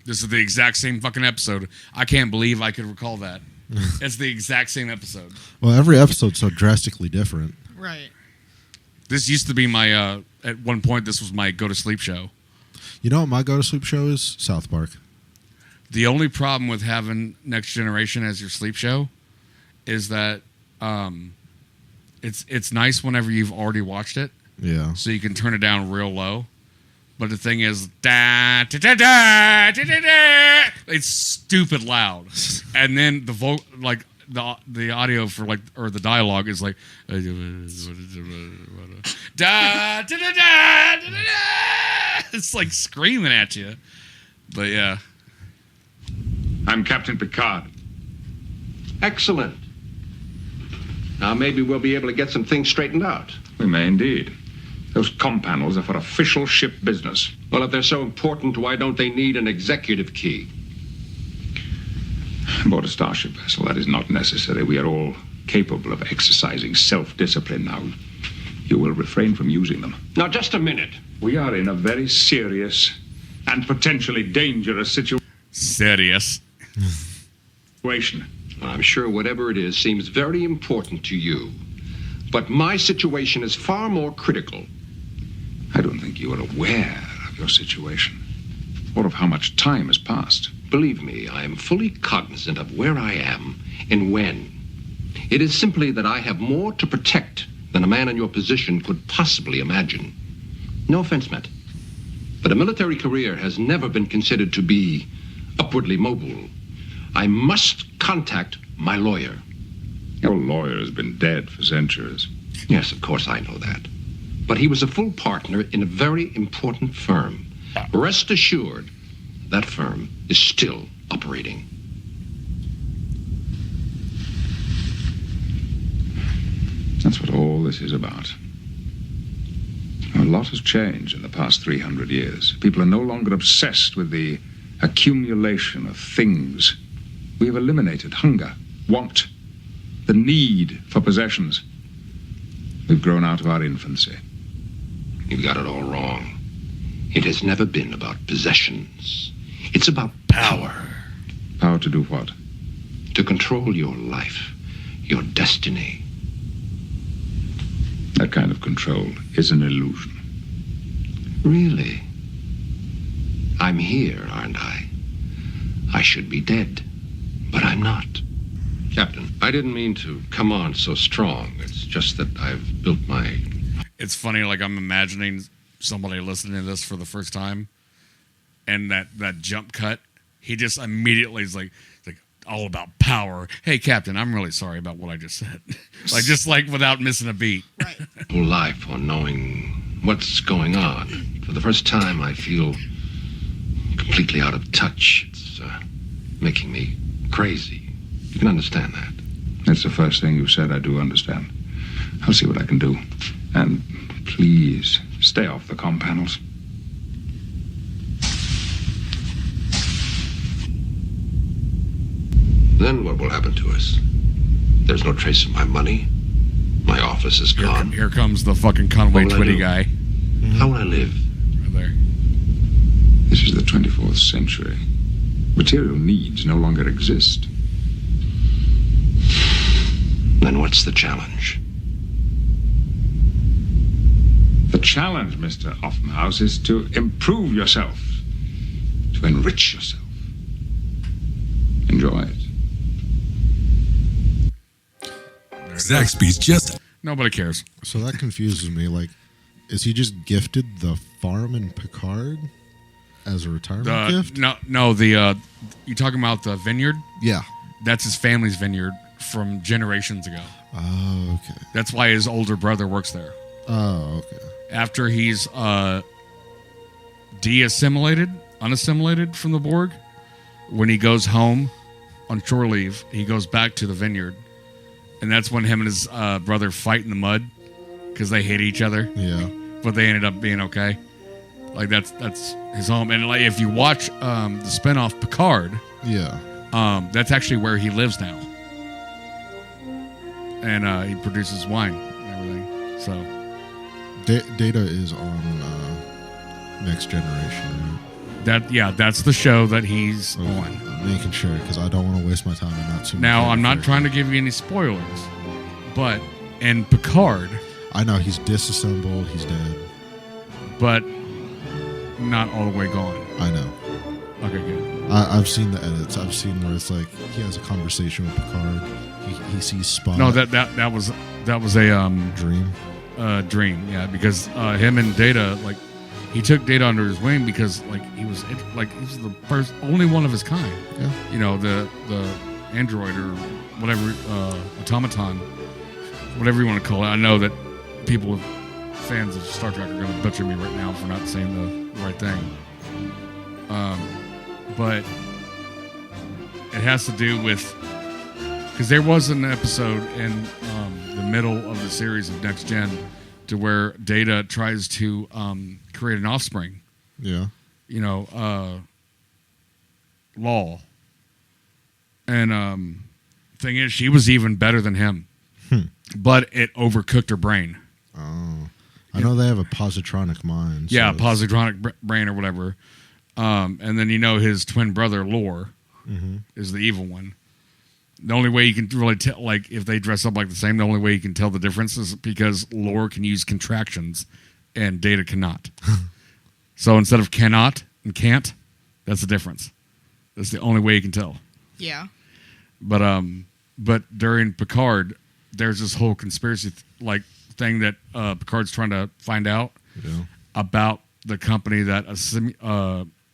This is the exact same fucking episode. I can't believe I could recall that. It's the exact same episode. Well, every episode's so drastically different. Right. This used to be my, at one point, this was my go-to-sleep show. You know what my go-to-sleep show is? South Park. The only problem with having Next Generation as your sleep show is that it's nice whenever you've already watched it. Yeah. So you can turn it down real low. But the thing is, da, da, da, da, da, da, da, it's stupid loud. And then the audio for like, or the dialogue is like, da, da, da, da, da, da. It's like screaming at you. But yeah. I'm Captain Picard. Excellent. Now maybe we'll be able to get some things straightened out. We may indeed. Those comm panels are for official ship business. Well, if they're so important, why don't they need an executive key? Aboard a starship vessel, that is not necessary. We are all capable of exercising self-discipline now. You will refrain from using them. Now, just a minute. We are in a very serious and potentially dangerous Serious. situation. I'm sure whatever it is seems very important to you. But my situation is far more critical. I don't think you are aware of your situation, or of how much time has passed. Believe me, I am fully cognizant of where I am and when. It is simply that I have more to protect than a man in your position could possibly imagine. No offense meant. But a military career has never been considered to be upwardly mobile. I must contact my lawyer. Your lawyer has been dead for centuries. Yes, of course I know that. But he was a full partner in a very important firm. Rest assured, that firm is still operating. That's what all this is about. A lot has changed in the past 300 years. People are no longer obsessed with the accumulation of things. We have eliminated hunger, want, the need for possessions. We've grown out of our infancy. You've got it all wrong. It has never been about possessions. It's about power. Power to do what? To control your life, your destiny. That kind of control is an illusion. Really? I'm here, aren't I? I should be dead, but I'm not. Captain, I didn't mean to come on so strong. It's just that I've built my... It's funny, like I'm imagining somebody listening to this for the first time, and that jump cut, he just immediately is like all about power. Hey, Captain, I'm really sorry about what I just said. just without missing a beat. Right. whole life on knowing what's going on. For the first time, I feel completely out of touch. It's making me crazy. You can understand that. That's the first thing you said I do understand. I'll see what I can do. And please, stay off the comm panels. Then what will happen to us? There's no trace of my money. My office is gone. Here comes the fucking Conway What will I Twitty do? guy. How will I live? Right there. This is the 24th century. Material needs no longer exist. Then what's the challenge? The challenge, Mr. Offenhouse, is to improve yourself, to enrich yourself. Enjoy it. Zaxby's just... Nobody cares. So that confuses me. Like, is he just gifted the farm in Picard as a retirement gift? No. The you talking about the vineyard? Yeah. That's his family's vineyard from generations ago. Oh, okay. That's why his older brother works there. Oh, okay. After he's unassimilated from the Borg, when he goes home on shore leave, he goes back to the vineyard. And that's when him and his brother fight in the mud because they hate each other. Yeah. But they ended up being okay. Like, that's his home. And like, if you watch the spinoff Picard, Yeah. that's actually where he lives now. And he produces wine and everything. So Data is on Next Generation, right? That's the show that he's Okay. on. I'm making sure because I don't want to waste my time and not too much. Now, I'm not trying to give you any spoilers, but in Picard, I know he's disassembled. He's dead. but not all the way gone. I know. Okay, good. I've seen the edits. I've seen where it's like he has a conversation with Picard. He sees Spock. No, that was a dream. Dream, yeah, because him and Data, like, he took Data under his wing because he was the only one of his kind. Yeah. You know, the android or whatever, automaton, whatever you want to call it. I know that fans of Star Trek are going to butcher me right now for not saying the right thing. But it has to do with, because there was an episode in the middle of the series of Next Gen to where Data tries to create an offspring. Yeah. You know, Law. And thing is, she was even better than him. But it overcooked her brain. Oh. I know they have a positronic mind. Yeah, so positronic brain or whatever. And then, you know, his twin brother, Lore, is the evil one. The only way you can really tell, like, if they dress up like the same, the only way you can tell the difference is because Lore can use contractions and Data cannot. So instead of cannot and can't, that's the difference. That's the only way you can tell. Yeah. But during Picard, there's this whole conspiracy thing that Picard's trying to find out about the company that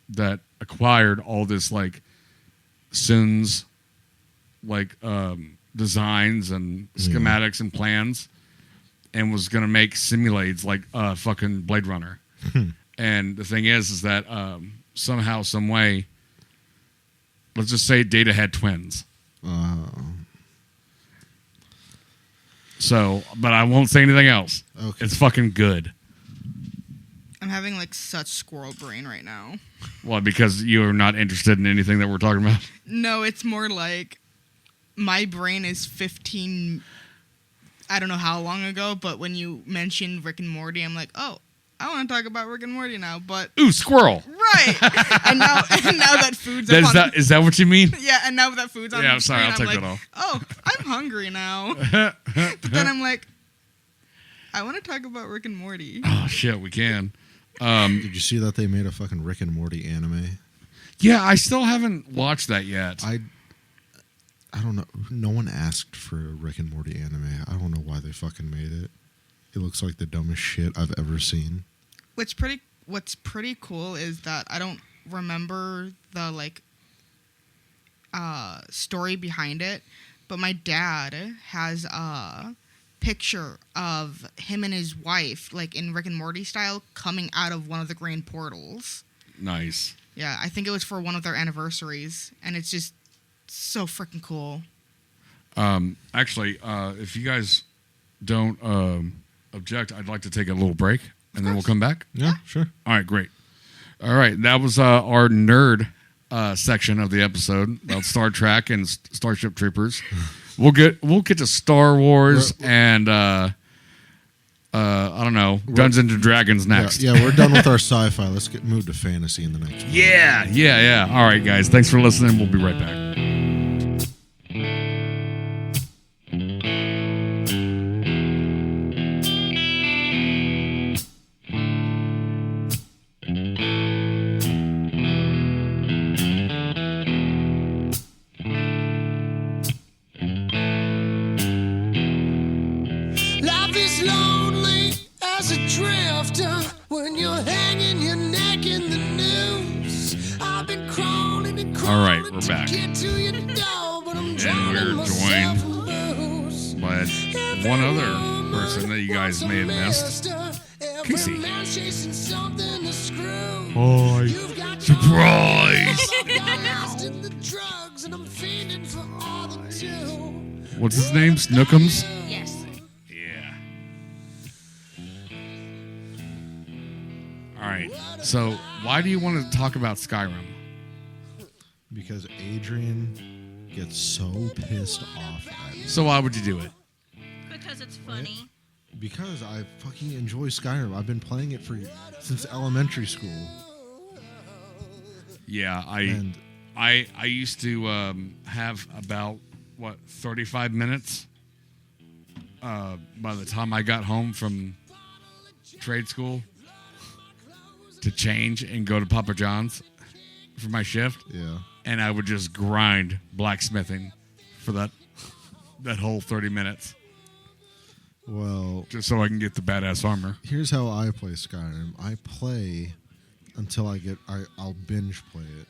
that acquired all this like Sin's like designs and schematics and plans, and was gonna make simulades like fucking Blade Runner. And the thing is that somehow, some way, let's just say Data had twins. So, but I won't say anything else. Okay. It's fucking good. I'm having like such squirrel brain right now. Well, because you're not interested in anything that we're talking about? No, it's more like my brain is 15, I don't know how long ago, but when you mentioned Rick and Morty, I'm like, oh, I want to talk about Rick and Morty now, but... Ooh, squirrel! Right! and now that food's up Is that what you mean? Yeah, and now that food's on Yeah, the I'm sorry, screen, I'll take like, that off. Oh, I'm hungry now. But then I'm like, I want to talk about Rick and Morty. Oh, shit, we can. Did you see that they made a fucking Rick and Morty anime? Yeah, I still haven't watched that yet. I don't know. No one asked for a Rick and Morty anime. I don't know why they fucking made it. It looks like the dumbest shit I've ever seen. What's pretty cool is that I don't remember the like story behind it, but my dad has a picture of him and his wife, like in Rick and Morty style, coming out of one of the grand portals. Nice. Yeah, I think it was for one of their anniversaries, and it's just so freaking cool. Actually, if you guys don't object, I'd like to take a little break, and then we'll come back. Yeah, sure. All right, great. All right, that was our nerd section of the episode about Star Trek and Starship Troopers. We'll get to Star Wars and I don't know, Dungeons and Dragons next. Yeah, we're done with our sci-fi. Let's move to fantasy in the next one. Yeah. All right, guys. Thanks for listening. We'll be right back. Life is lonely as a drifter when you're hanging your neck in the news. I've been crawling and crawling. All right, we're back. To get to your door, but I'm And drowning we're myself joined in booze. by one other person that you guys may have missed. Casey. Oh, surprise! What's his name? Snookums? Yes. Yeah. All right. So, why do you want to talk about Skyrim? Because Adriane gets so pissed off at me. So, why would you do it? Because it's funny. Because I fucking enjoy Skyrim. I've been playing it since elementary school. Yeah, I used to have about 35 minutes by the time I got home from trade school to change and go to Papa John's for my shift. Yeah. And I would just grind blacksmithing for that whole 30 minutes. Well, just so I can get the badass armor. Here's how I play Skyrim. I play until I'll binge play it.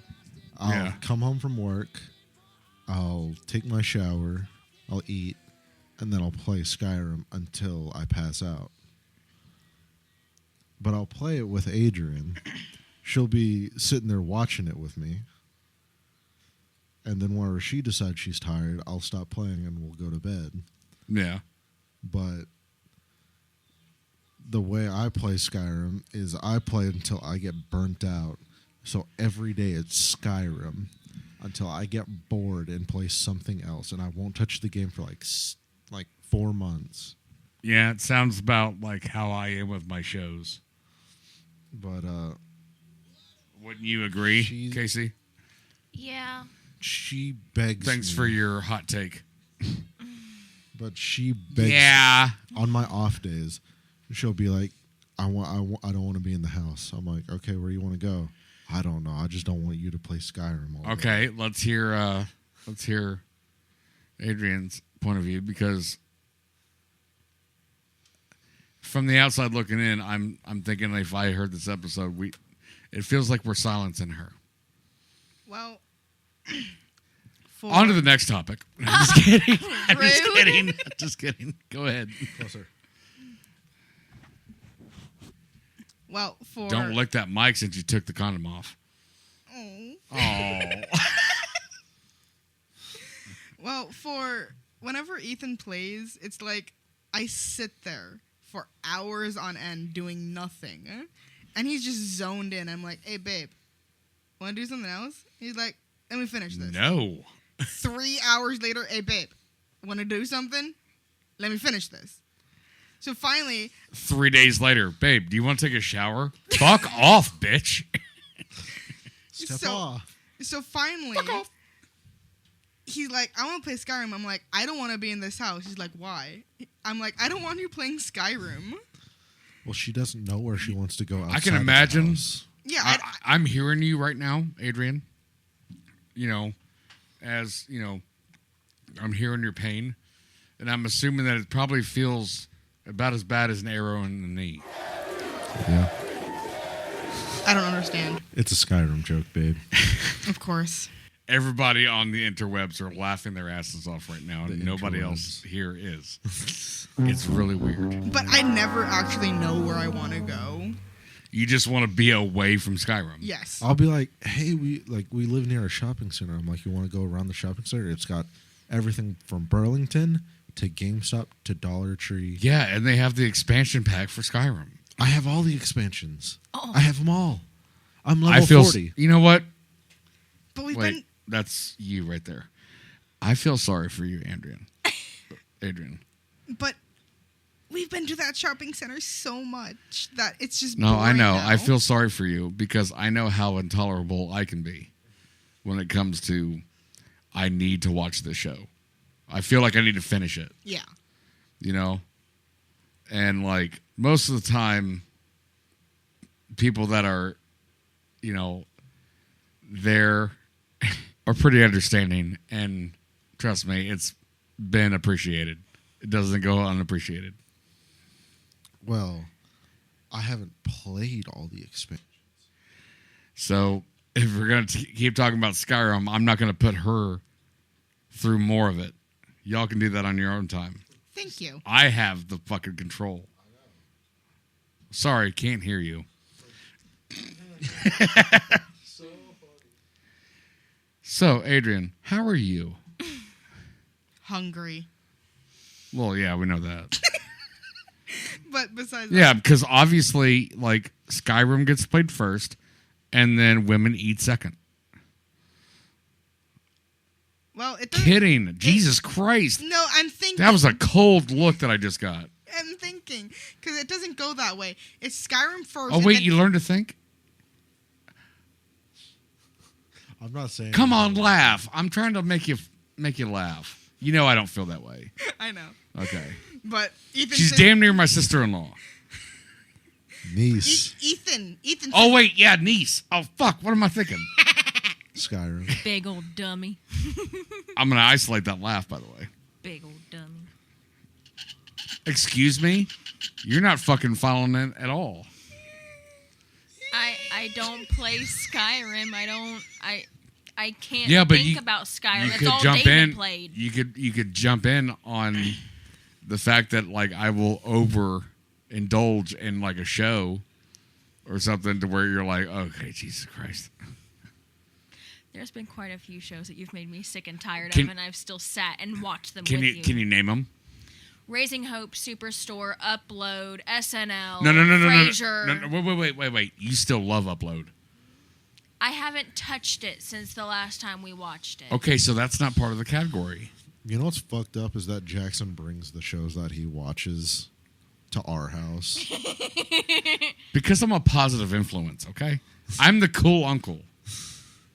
I'll come home from work, I'll take my shower, I'll eat, and then I'll play Skyrim until I pass out. But I'll play it with Adriane, she'll be sitting there watching it with me. And then whenever she decides she's tired, I'll stop playing and we'll go to bed. Yeah. But the way I play Skyrim is I play until I get burnt out. So every day it's Skyrim until I get bored and play something else. And I won't touch the game for like 4 months. Yeah, it sounds about like how I am with my shows. But wouldn't you agree, Casey? Yeah. She begs Thanks me, for your hot take. but she begs on my off days. She'll be like, I don't want to be in the house. I'm like, okay, where do you want to go? I don't know. I just don't want you to play Skyrim all day. Okay, let's hear Adriane's point of view, because from the outside looking in, I'm thinking if I heard this episode, it feels like we're silencing her. Well, on to the next topic. I'm just kidding. Just kidding. Go ahead. Closer. Well, don't lick that mic since you took the condom off. Oh. Well, for whenever Ethan plays, it's like I sit there for hours on end doing nothing, and he's just zoned in. I'm like, hey, babe, want to do something else? He's like, let me finish this. No. 3 hours later, hey, babe, want to do something? Let me finish this. So finally... 3 days later, babe, do you want to take a shower? Fuck off, bitch. Step off. So finally... Fuck off. He's like, I want to play Skyrim. I'm like, I don't want to be in this house. He's like, why? I'm like, I don't want you playing Skyrim. Well, she doesn't know where she wants to go outside. I can imagine. Yeah. I'm hearing you right now, Adriane. You know, as, you know, I'm hearing your pain. And I'm assuming that it probably feels about as bad as an arrow in the knee. Yeah. I don't understand. It's a Skyrim joke, babe. Of course. Everybody on the interwebs are laughing their asses off right now, and nobody else here is. It's really weird. But I never actually know where I want to go. You just want to be away from Skyrim. Yes. I'll be like, hey, we live near a shopping center. I'm like, you want to go around the shopping center? It's got everything from Burlington to GameStop to Dollar Tree. Yeah, and they have the expansion pack for Skyrim. I have all the expansions. Oh. I have them all. I'm level 40. You know what? But we've Wait, been... that's you right there. I feel sorry for you, Adriane. But we've been to that shopping center so much that it's just No, I know. now. I feel sorry for you because I know how intolerable I can be when it comes to I need to watch this show. I feel like I need to finish it. Yeah. You know? And like most of the time, people that are, you know, there are pretty understanding, and trust me, it's been appreciated. It doesn't go unappreciated. Well, I haven't played all the expansions. So if we're going to keep talking about Skyrim, I'm not going to put her through more of it. Y'all can do that on your own time. Thank you. I have the fucking control. Sorry, can't hear you. So, Adriane, how are you? Hungry. Well, yeah, we know that. But besides Yeah, that, because obviously, like, Skyrim gets played first, and then women eat second. well, it doesn't... Kidding. Jesus Christ. No, I'm thinking... That was a cold look that I just got. I'm thinking, because it doesn't go that way. It's Skyrim first. Oh, and wait, then... you learned to think? I'm not saying... Come on, laugh. I'm trying to make you laugh. You know I don't feel that way. I know. Okay. But Ethan... She's damn near my sister-in-law. Niece. Ethan. Oh, wait, yeah, niece. Oh, fuck, what am I thinking? Skyrim. Big old dummy. I'm going to isolate that laugh, by the way. Big old dummy. Excuse me? You're not fucking following it at all. I don't play Skyrim. I can't but think about Skyrim. You That's could all jump David in. played. You could jump in on the fact that like I will overindulge in like a show or something to where you're like, okay, Jesus Christ. There's been quite a few shows that you've made me sick and tired Can- of, and I've still sat and watched them Can with you can you name them? Raising Hope, Superstore, Upload, SNL, No, Frasier. Wait. You still love Upload. I haven't touched it since the last time we watched it. Okay, so that's not part of the category. You know what's fucked up is that Jackson brings the shows that he watches to our house. Because I'm a positive influence, okay? I'm the cool uncle.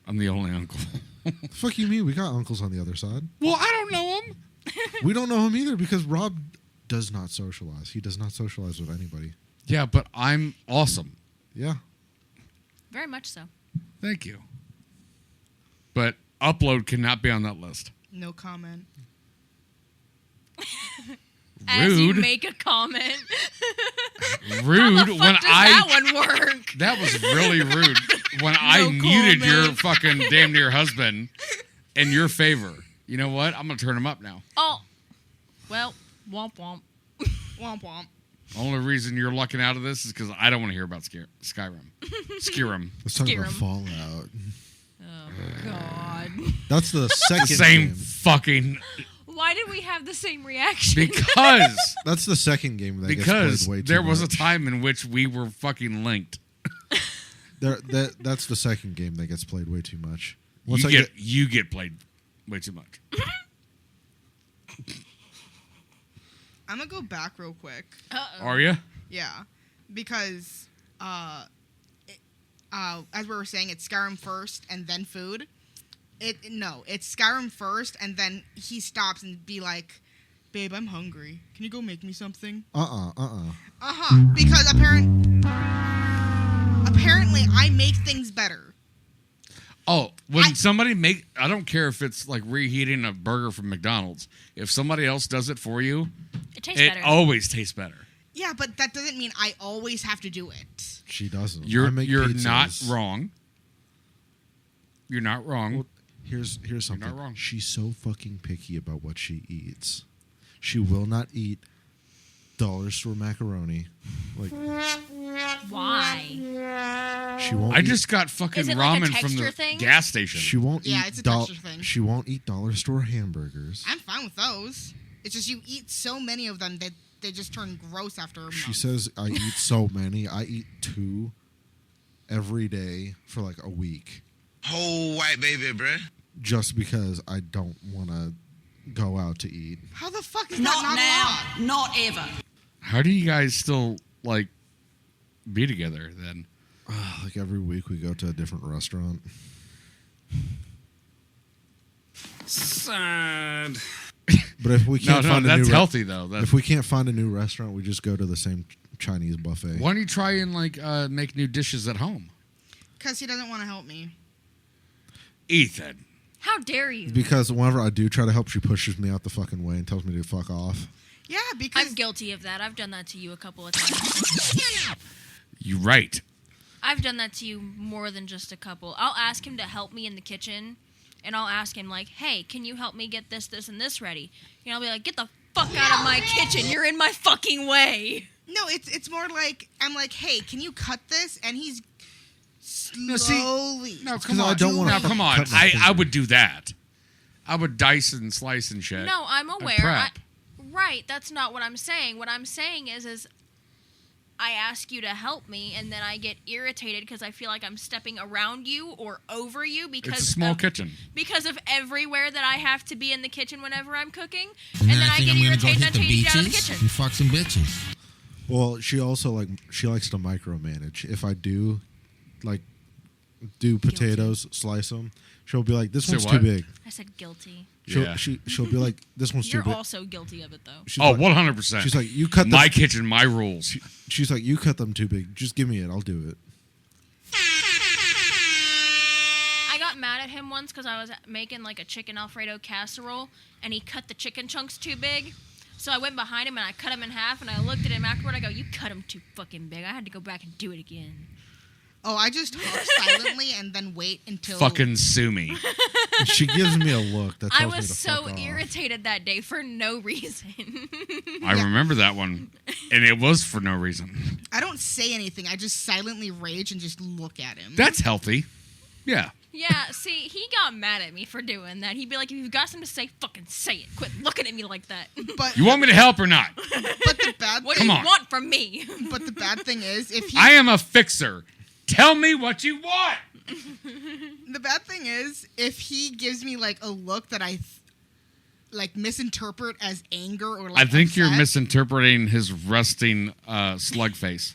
I'm the only uncle. The fuck you mean? We got uncles on the other side. Well, I don't know him. We don't know him either because Rob does not socialize. He does not socialize with anybody. Yeah, but I'm awesome. Yeah. Very much so. Thank you. But Upload cannot be on that list. No comment. As you Rude. make a comment. Rude. How the fuck does that one work? That was really rude. When I muted your fucking damn near husband in your favor. You know what? I'm going to turn him up now. Oh. Well, womp womp. Womp womp. Only reason you're lucking out of this is because I don't want to hear about Skyrim. Skyrim. Let's talk about Skyrim. Fallout. Oh, God. That's the second Same game. fucking... Why did we have the same reaction? Because... That's the second game that because gets played way too there was much. a time in which we were fucking linked. That's the second game that gets played way too much. You get played way too much. I'm gonna go back real quick. Are you? Yeah, because as we were saying, it's Skyrim first and then food. It's Skyrim first and then he stops and be like, "Babe, I'm hungry. Can you go make me something?" Because apparently I make things better. Oh, when somebody I don't care if it's like reheating a burger from McDonald's. If somebody else does it for you, it always tastes better. Yeah, but that doesn't mean I always have to do it. She doesn't. You're I make not pizzas. wrong. You're not wrong. Well, here's something. You're not wrong. She's so fucking picky about what she eats. She will not eat dollar store macaroni. Like, why? she won't. I just got fucking Is it like a ramen from the texture thing? gas station. She won't Yeah, eat. it's a texture thing. She won't eat dollar store hamburgers. I'm fine with those. It's just you eat so many of them that they just turn gross after a month. She says I eat so many. I eat 2 every day for like a week. Whole white baby, bruh. Just because I don't want to go out to eat. How the fuck is that not allowed? Not ever. How do you guys still like be together then? Like every week we go to a different restaurant. Sad. But if we can't find a that's new healthy though. if we can't find a new restaurant, we just go to the same Chinese buffet. Why don't you try and like make new dishes at home? Because he doesn't want to help me. Ethan. How dare you? Because whenever I do try to help, she pushes me out the fucking way and tells me to fuck off. Yeah, because I'm guilty of that. I've done that to you a couple of times. You're right. I've done that to you more than just a couple. I'll ask him to help me in the kitchen, and I'll ask him, like, hey, can you help me get this, and this ready? And I'll be like, get the fuck out of my kitchen. You're in my fucking way. No, it's more like, I'm like, hey, can you cut this? And he's No, see- slowly. No, come on. Now, come on. I would do that. I would dice and slice and shit. No, I'm and aware. prep. Right, that's not what I'm saying. What I'm saying is I ask you to help me, and then I get irritated because I feel like I'm stepping around you or over you because It's a small kitchen. Because of everywhere that I have to be in the kitchen whenever I'm cooking, And and then then I I think get I'm gonna go irritated and I hit the tell you to get out of the beaches kitchen. and fuck some bitches. Well, she also she likes to micromanage. If I do potatoes, slice them, she'll be like, "This Say one's what? too big." I said guilty. She'll be like, "This one's You're too big." also guilty of it, though. She's Oh, like- 100%. She's like, "You cut my kitchen, my rules." She's like, "You cut them too big. Just give me it. I'll do it." I got mad at him once because I was making like a chicken Alfredo casserole, and he cut the chicken chunks too big. So I went behind him and I cut him in half, and I looked at him afterward. I go, "You cut him too fucking big." I had to go back and do it again. Oh, I just talk silently and then wait until... Fucking sue me. She gives me a look that I tells me was to so fuck off. irritated that day for no reason. I remember that one, and it was for no reason. I don't say anything. I just silently rage and just look at him. That's healthy. Yeah. Yeah, see, he got mad at me for doing that. He'd be like, if you've got something to say, fucking say it. Quit looking at me like that. But You want me to help or not? But the bad What thing, do you want from me? But the bad thing is, if he, I am a fixer. Tell me what you want. the bad thing is, if he gives me like a look that I like misinterpret as anger or like I think you're upset, misinterpreting his resting slug face.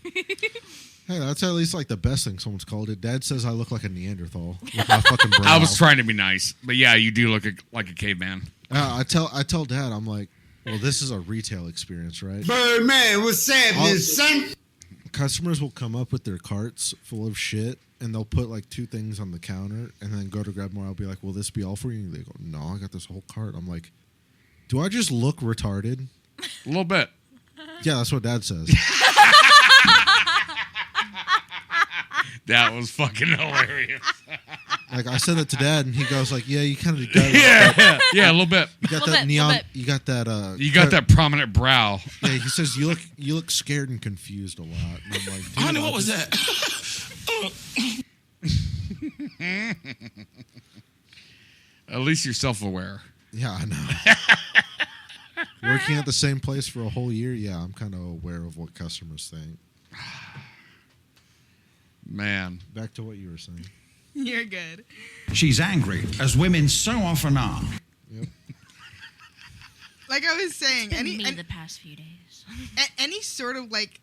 Hey, that's at least like the best thing someone's called it. Dad says I look like a Neanderthal with my fucking brow. I was trying to be nice, but yeah, you do look like a caveman. I tell Dad, I'm like, well, this is a retail experience, right? Birdman, what's happening, son? Customers will come up with their carts full of shit, and they'll put like 2 things on the counter, and then go to grab more. I'll be like, will this be all for you? And they go, no, I got this whole cart. I'm like, do I just look retarded? A little bit. Yeah, that's what Dad says. That was fucking hilarious. Like I said that to Dad, and he goes like, "Yeah, you kind of got yeah, a little bit. You got Little that bit, neon. little bit. You got that. You got that prominent brow. Yeah, he says you look scared and confused a lot. And I'm like, Honey, what was that? At least you're self-aware. Yeah, I know. Working at the same place for a whole year, yeah, I'm kind of aware of what customers think. Man. Back to what you were saying. You're good. She's angry, as women so often are. Yep. Like I was saying, the past few days. Any sort of like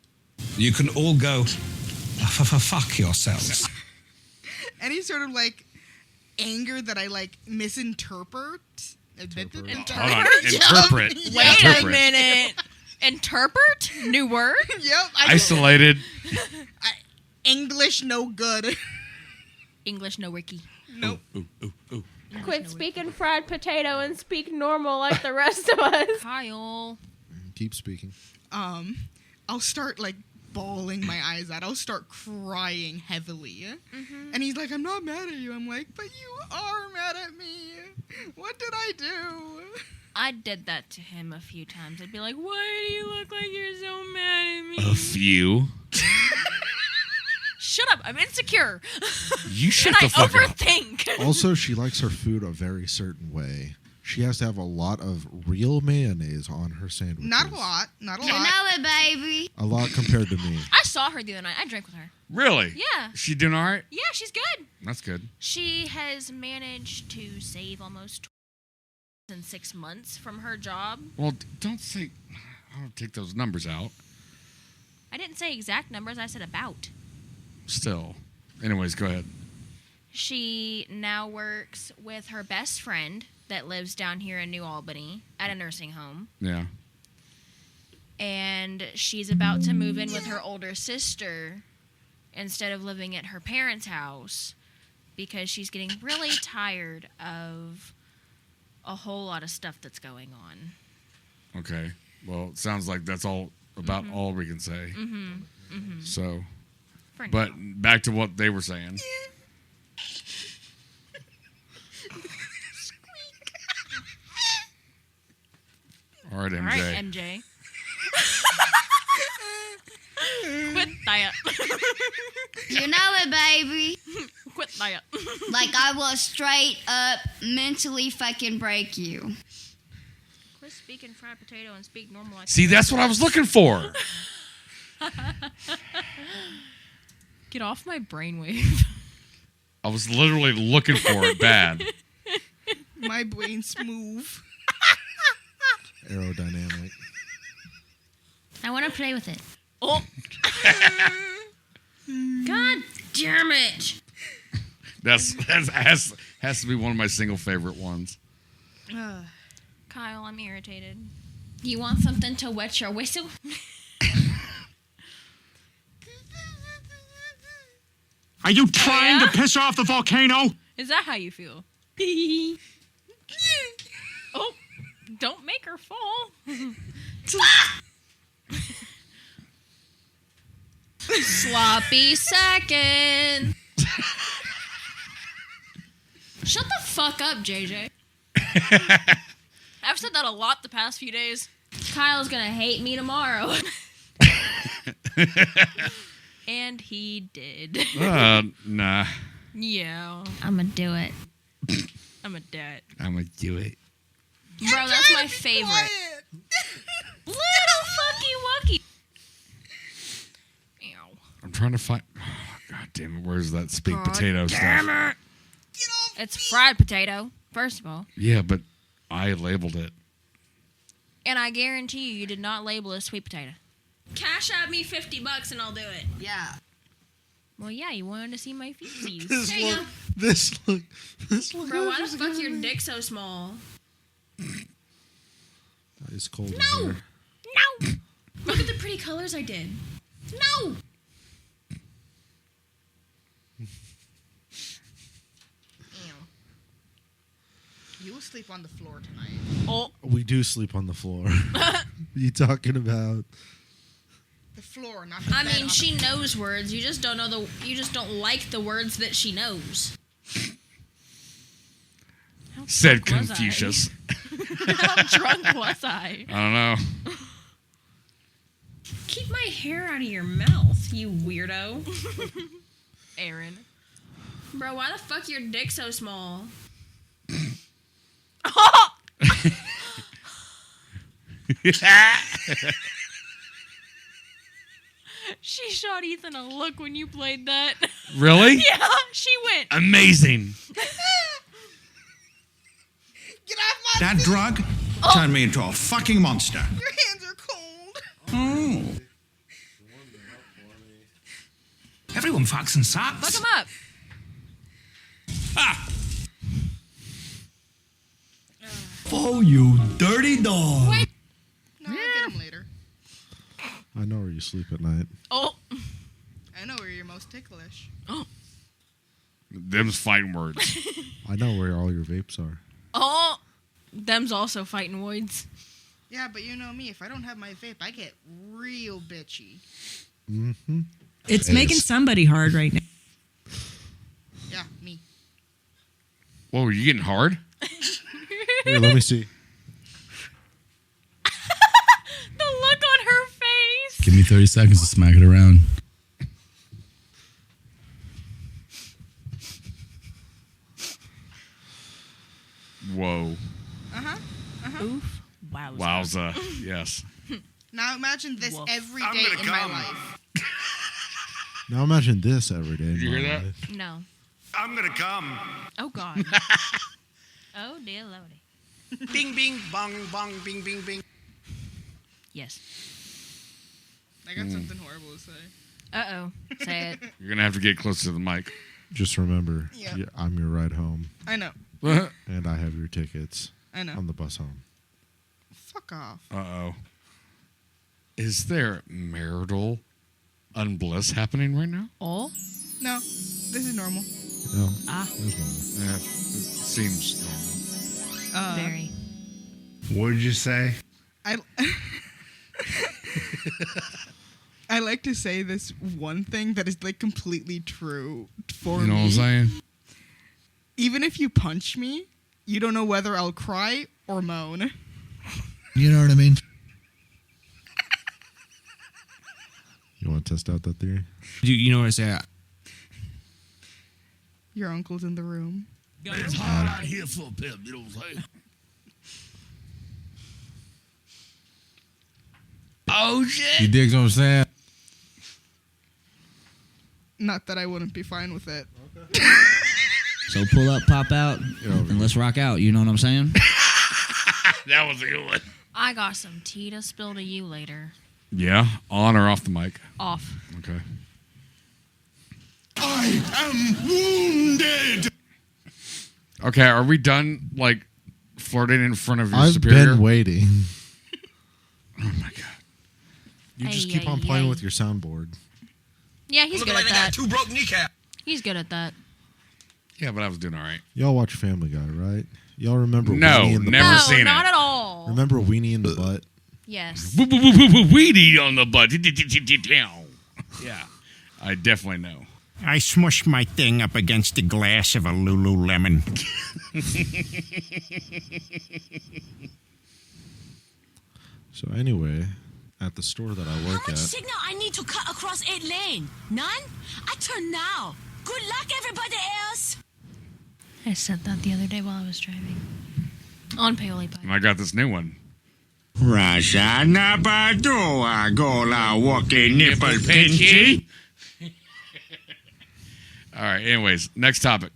You can all go fuck yourselves. any sort of like anger that I like misinterpret. Hold on. Interpret. Wait Interpret. a minute. Interpret? New word? Yep. Isolated. English no good. English no wiki. Nope. Ooh. Quit speaking fried potato and speak normal like the rest of us. Kyle. Keep speaking. I'll start like bawling my eyes out. I'll start crying heavily. And he's like, I'm not mad at you. I'm like, but you are mad at me. What did I do? I did that to him a few times. I'd be like, why do you look like you're so mad at me? A few. Shut up. I'm insecure. You shut and the fuck up. I overthink. Also, she likes her food a very certain way. She has to have a lot of real mayonnaise on her sandwiches. Not a lot. Not a You lot. know it, baby. A lot compared to me. I saw her the other night. I drank with her. Really? Yeah. She doing all right? Yeah, she's good. That's good. She has managed to save almost in 6 months from her job. Well, don't say... I don't take those numbers out. I didn't say exact numbers. I said about. Still. Anyways, go ahead. She now works with her best friend that lives down here in New Albany at a nursing home. Yeah. And she's about to move in with her older sister instead of living at her parents' house because she's getting really tired of a whole lot of stuff that's going on. Okay. Well, it sounds like that's all about all we can say. So, but back to what they were saying. All right, MJ. All right, MJ. Quit that. You know it, baby. Quit that. Like I will straight up mentally fucking break you. Quit speaking fried potato and speak normal. Like See, that's what I was looking for. Get off my brainwave. I was literally looking for it bad. My brain's smooth. Aerodynamic. I want to play with it. Oh. God damn it. That's has to be one of my single favorite ones. Kyle, I'm irritated. You want something to wet your whistle? Are you trying to piss off the volcano? Is that how you feel? Oh, don't make her fall. Sloppy second. Shut the fuck up, JJ. I've said that a lot the past few days. Kyle's gonna hate me tomorrow. And he did. Nah. Yeah. I'm gonna do it. I'm gonna do it. I'm gonna do it. Bro, that's my favorite. Little fucky wucky. I'm trying to find... Oh, God damn it. Where's that baked potato stuff? It's fried potato, first of all. Yeah, but I labeled it. And I guarantee you did not label it sweet potato. Cash out me $50 and I'll do it. Yeah. Well, yeah, you wanted to see my feces. This look. Bro, why the fuck's your dick so small? It's cold. No! No! Look at the pretty colors I did. No! You will sleep on the floor tonight. Oh. We do sleep on the floor. What are you talking about? The floor, not the I bed. mean, she knows words. You just don't know you just don't like the words that she knows. Said Confucius. How drunk was I? I don't know. Keep my hair out of your mouth, you weirdo. Aaron. Bro, why the fuck your dick so small? She shot Ethan a look when you played that. Really? Yeah, she went. Amazing. Get off my That drug turned me into a fucking monster. Your hands are cold. Oh. Everyone fucks and sucks. Look him up. Ah. Oh, you dirty dog. Wait. No, I'll get him later. I know where you sleep at night. Oh. I know where you're most ticklish. Oh. Them's fighting words. I know where all your vapes are. Oh. Them's also fighting words. Yeah, but you know me. If I don't have my vape, I get real bitchy. Mm-hmm. It's making somebody hard right now. Yeah, me. Whoa, are you getting hard? Here, let me see. The look on her face. Give me 30 seconds to smack it around. Whoa. Uh-huh. Oof. Wowza. Wowza. Yes. Now imagine this every day in my life. Now imagine this every day. Did you hear that? No. I'm gonna come. Oh, God. Oh, dear lordy. Bing, bing, bong, bong, bing, bing, bing. Yes. I got something horrible to say. Uh-oh. Say it. You're going to have to get closer to the mic. Just remember, Yeah. I'm your ride home. I know. And I have your tickets I know. on the bus home. Fuck off. Uh-oh. Is there marital unbliss happening right now? Oh? No. This is normal. No, Ah. it was normal. Yeah, it seems normal. Very. What did you say? I like to say this one thing that is like completely true for me. You know what I'm saying? Even if you punch me, you don't know whether I'll cry or moan. You know what I mean? You want to test out that theory? You know what I say? Your uncle's in the room. It's hard out here for a pimp, you know what I'm saying? Oh, shit. You dig what I'm saying? Not that I wouldn't be fine with it. So pull up, pop out, and let's rock out. You know what I'm saying? That was a good one. I got some tea to spill to you later. Yeah? On or off the mic? Off. Okay. I am wounded. Okay, are we done, like, flirting in front of your I've superior? been waiting. Oh, my God. You just keep on playing with your soundboard. Yeah, he's good at Looking like I that. got 2 broke kneecaps. He's good at that. Yeah, but I was doing all right. Y'all watch Family Guy, right? Y'all remember No, Weenie in the never butt? seen not it. at all. Remember Weenie in the butt? Yes. Weedy on the butt. Yeah, I definitely know. I smushed my thing up against the glass of a Lululemon. So anyway, at the store that I work How much at, signal I need to cut across 8 lane? None? I turn now. Good luck, everybody else. I said that the other day while I was driving. On Paoli Bike. And I got this new one. Rasha Nabadoa Gola Walking Nipple Pinchy. All right, anyways, next topic.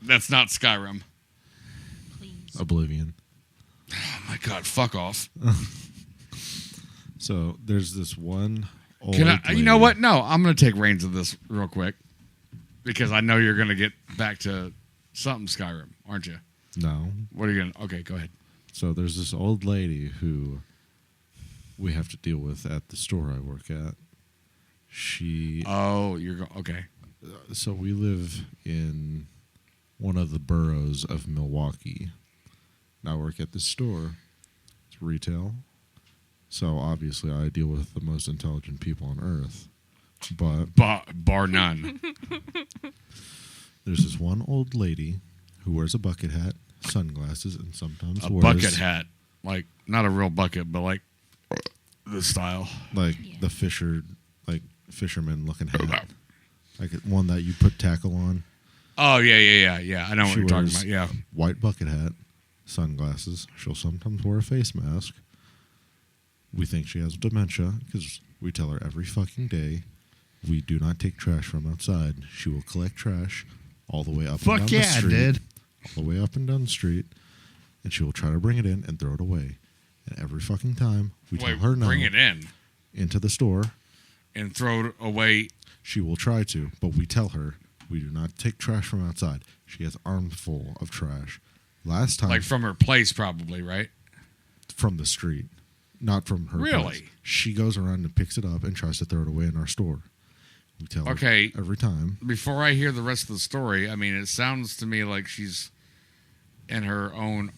That's not Skyrim. Oblivion. Oh, my God, fuck off. So there's this one old Can I, lady. you know what? No, I'm going to take reins of this real quick because I know you're going to get back to something Skyrim, aren't you? No. What are you going to... Okay, go ahead. So there's this old lady who we have to deal with at the store I work at. She... Oh, you're going... Okay. So we live in one of the boroughs of Milwaukee. And I work at this store. It's retail. So obviously I deal with the most intelligent people on earth. But... Bar none. There's this one old lady who wears a bucket hat, sunglasses, and sometimes A wears... bucket hat. Like, not a real bucket, but like this style. Like the fisherman looking hat. Like one that you put tackle on. Oh, yeah. I know what you're talking about, yeah. White bucket hat, sunglasses. She'll sometimes wear a face mask. We think she has dementia because we tell her every fucking day we do not take trash from outside. She will collect trash all the way up and down the street. dude. All the way up and down the street. And she will try to bring it in and throw it away. And every fucking time we tell her no. Bring it in. Into the store. And throw it away. She will try to, but we tell her we do not take trash from outside. She has arms full of trash. Last time... Like from her place, probably, right? From the street. Not from her Really? place. She goes around and picks it up and tries to throw it away in our store. We tell her every time. Before I hear the rest of the story, I mean, it sounds to me like she's in her own,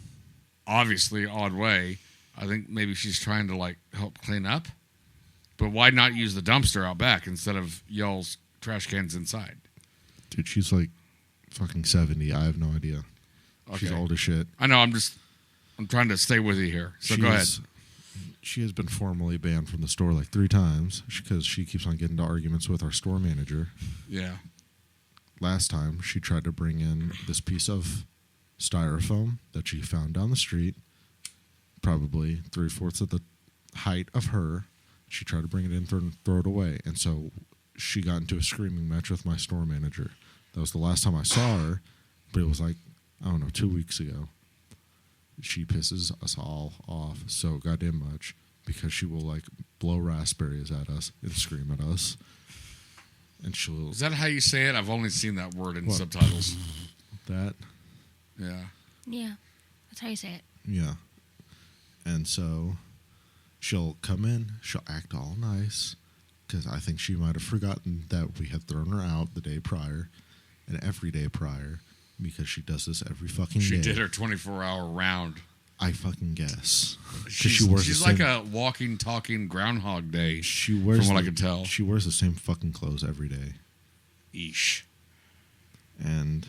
obviously, odd way. I think maybe she's trying to, like, help clean up. But why not use the dumpster out back instead of y'all's trash cans inside? Dude, she's like fucking 70. I have no idea. Okay. She's old as shit. I know, I'm trying to stay with you here. So go ahead. She has been formally banned from the store like 3 times because she keeps on getting into arguments with our store manager. Yeah. Last time, she tried to bring in this piece of styrofoam that she found down the street, probably 3/4 of the height of her. She tried to bring it in and throw it away. And so she got into a screaming match with my store manager. That was the last time I saw her, but it was like, I don't know, 2 weeks ago. She pisses us all off so goddamn much because she will, like, blow raspberries at us and scream at us. And she'll... Is that how you say it? I've only seen that word in What? subtitles. That? Yeah. Yeah. That's how you say it. Yeah. And so she'll come in, she'll act all nice, because I think she might have forgotten that we had thrown her out the day prior and every day prior, because she does this every fucking day. She did her 24-hour round. I fucking guess. She's like a walking, talking Groundhog Day, She wears from what I can tell. She wears the same fucking clothes every day. Eesh. And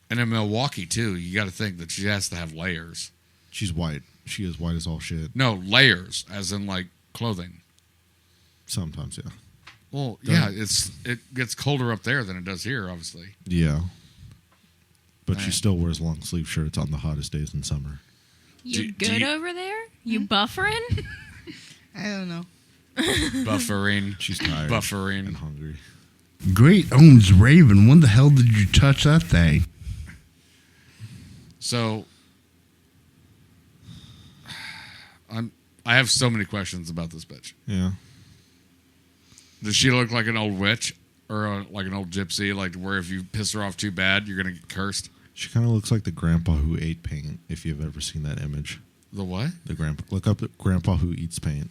in Milwaukee, too, you got to think that she has to have layers. She's white. She is white as all shit. No, layers, as in, like, clothing. Sometimes, yeah. Well, yeah, it gets colder up there than it does here, obviously. Yeah. But she Man. still wears long sleeve shirts on the hottest days in summer. You good over there? You buffering? I don't know. Buffering. She's tired. Buffering. And hungry. Great owns Raven. When the hell did you touch that thing? So, I have so many questions about this bitch. Yeah. Does she look like an old witch or like an old gypsy, like where if you piss her off too bad, you're going to get cursed? She kind of looks like the grandpa who ate paint, if you've ever seen that image. The what? The grandpa. Look up the grandpa who eats paint.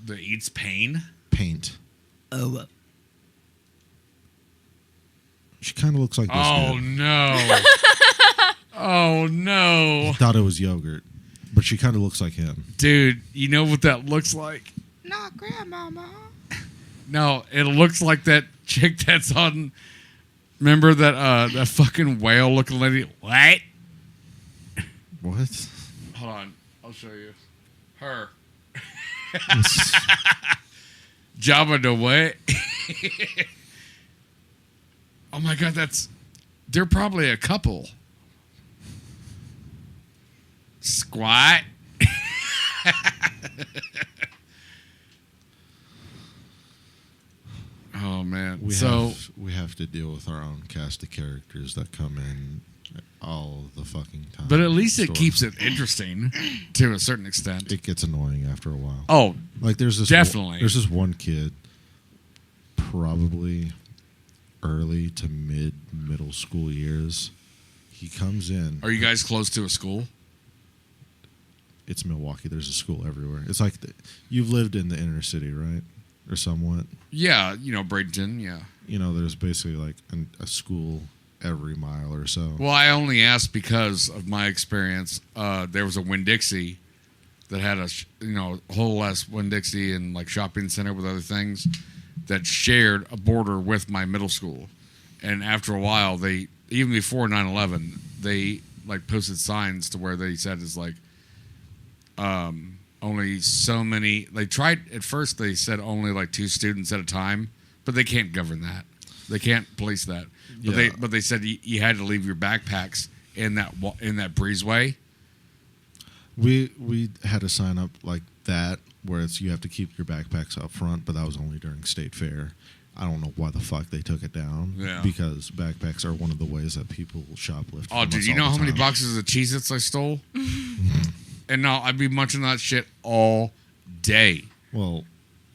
The eats pain? Paint. Oh. She kind of looks like this Oh, dude. no. Oh, no. I thought it was yogurt, but she kind of looks like him. Dude, you know what that looks like? Not grandmama. No, it looks like that chick that's on. Remember that fucking whale looking lady? What? What? Hold on, I'll show you. Her. Jabba the what? Oh my god, they're probably a couple. Squat. Oh man. We have to deal with our own cast of characters that come in all the fucking time. But at least it keeps it interesting to a certain extent. It gets annoying after a while. Oh, like there's this there's this one kid, probably early to middle school years. He comes in. Are you guys close to a school? It's Milwaukee. There's a school everywhere. It's like you've lived in the inner city, right? Or somewhat. Yeah, Bradenton, yeah. There's basically like a school every mile or so. Well, I only asked because of my experience. There was a Winn-Dixie that had a whole ass Winn-Dixie and like shopping center with other things that shared a border with my middle school. And after a while, they even before 9/11, they like posted signs to where they said it's like only so many. They tried at first. They said only like 2 students at a time, but they can't govern that. They can't police that. But they said you had to leave your backpacks in that breezeway. We had a sign up like that where you have to keep your backpacks up front, but that was only during state fair. I don't know why the fuck they took it down. Yeah. Because backpacks are one of the ways that people shoplift. Oh, dude, you know how many boxes of Cheez-Its I stole? And no, I'd be munching that shit all day. Well,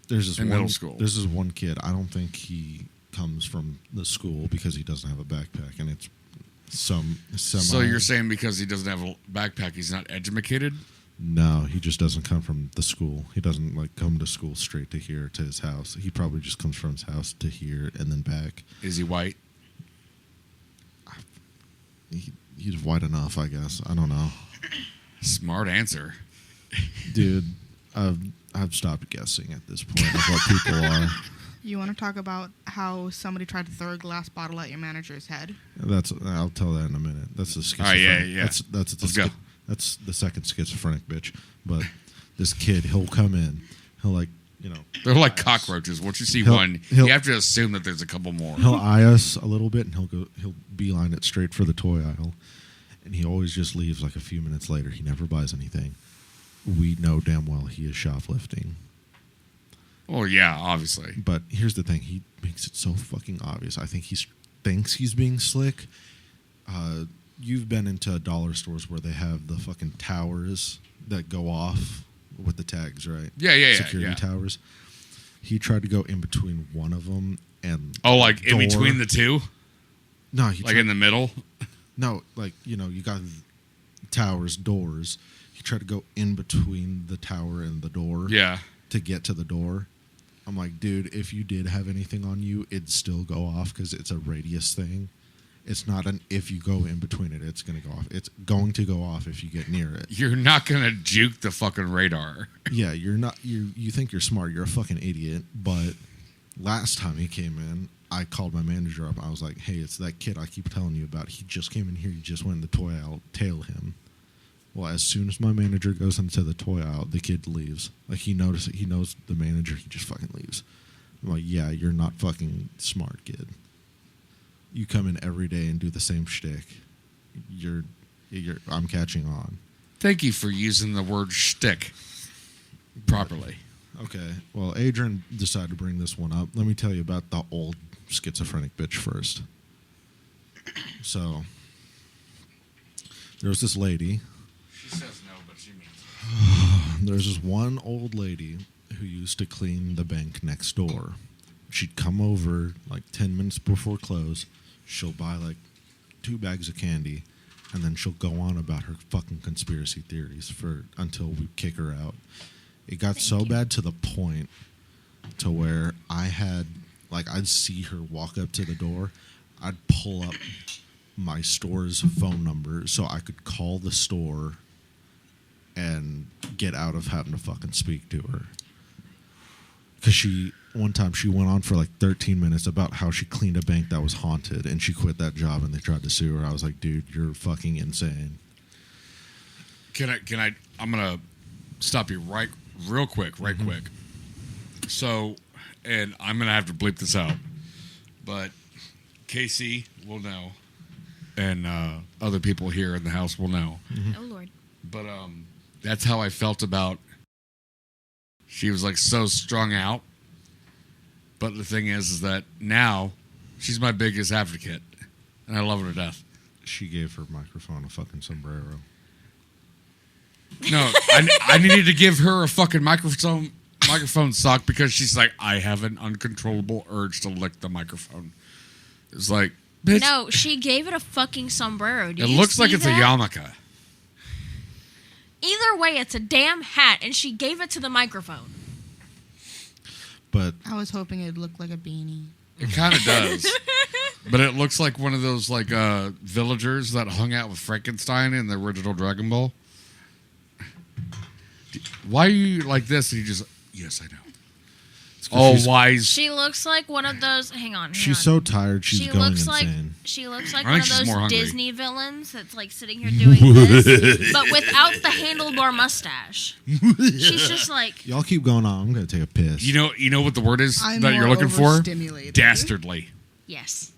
there's this middle school. There's this one kid. I don't think he comes from the school because he doesn't have a backpack, and it's some. So you're saying because he doesn't have a backpack, he's not educated? No, he just doesn't come from the school. He doesn't like come to school straight to here to his house. He probably just comes from his house to here and then back. Is he white? He's white enough, I guess. I don't know. Smart answer. Dude, I've stopped guessing at this point of what people are. You want to talk about how somebody tried to throw a glass bottle at your manager's head? I'll tell that in a minute. That's the schizophrenic. Oh, yeah. Let's go. That's the second schizophrenic bitch. But this kid, he'll come in. He'll like, they're like cockroaches. Once you see one, you have to assume that there's a couple more. He'll eye us a little bit, and he'll beeline it straight for the toy aisle. And he always just leaves like a few minutes later. He never buys anything. We know damn well he is shoplifting. Oh, yeah, obviously. But here's the thing. He makes it so fucking obvious. I think he thinks he's being slick. You've been into dollar stores where they have the fucking towers that go off with the tags, right? Yeah. Security towers. He tried to go in between one of them and... Oh, like in between the two? No. In the middle? No, like, you got towers, doors. He tried to go in between the tower and the door. Yeah. To get to the door. I'm like, dude, if you did have anything on you, it'd still go off because it's a radius thing. It's not an if you go in between it, it's going to go off. It's going to go off if you get near it. You're not going to juke the fucking radar. Yeah, you're not. You think you're smart. You're a fucking idiot. But last time he came in, I called my manager up. I was like, hey, it's that kid I keep telling you about. He just came in here. He just went in the toy aisle. Tail him. Well, as soon as my manager goes into the toy aisle, the kid leaves. Like, he knows the manager. He just fucking leaves. I'm like, yeah, you're not fucking smart, kid. You come in every day and do the same shtick. I'm catching on. Thank you for using the word shtick properly. Okay. Well, Adriane decided to bring this one up. Let me tell you about the old schizophrenic bitch first. So, there was this lady. She says no, but she means it. There's this one old lady who used to clean the bank next door. She'd come over like 10 minutes before close. She'll buy like 2 bags of candy, and then she'll go on about her fucking conspiracy theories until we kick her out. It got so bad to the point to where I'd see her walk up to the door. I'd pull up my store's phone number so I could call the store and get out of having to fucking speak to her. Because one time she went on for like 13 minutes about how she cleaned a bank that was haunted, and she quit that job, and they tried to sue her. I was like, dude, you're fucking insane. Can I? I'm gonna stop you real quick. So, and I'm gonna have to bleep this out, but Casey will know, and other people here in the house will know. Oh Lord. But that's how I felt about. She was like so strung out. But the thing is that now she's my biggest advocate, and I love her to death. She gave her microphone a fucking sombrero. No, I needed to give her a fucking microphone sock because she's like, I have an uncontrollable urge to lick the microphone. It's like, bitch. No, she gave it a fucking sombrero. It looks like it's a yarmulke. Either way, it's a damn hat, and she gave it to the microphone. But I was hoping it'd look like a beanie. It kind of does. But it looks like one of those like villagers that hung out with Frankenstein in the original Dragon Ball. Why are you like this? And you just, yes, I know. All wise. She looks like one of those. Hang on. She's so tired. She's going insane. She looks like I one think of she's more those hungry. Disney villains that's like sitting here doing this, but without the handlebar mustache. She's just like. Y'all keep going on. I'm gonna take a piss. You know what the word is I'm that you're more looking for? overstimulated. Dastardly. Yes.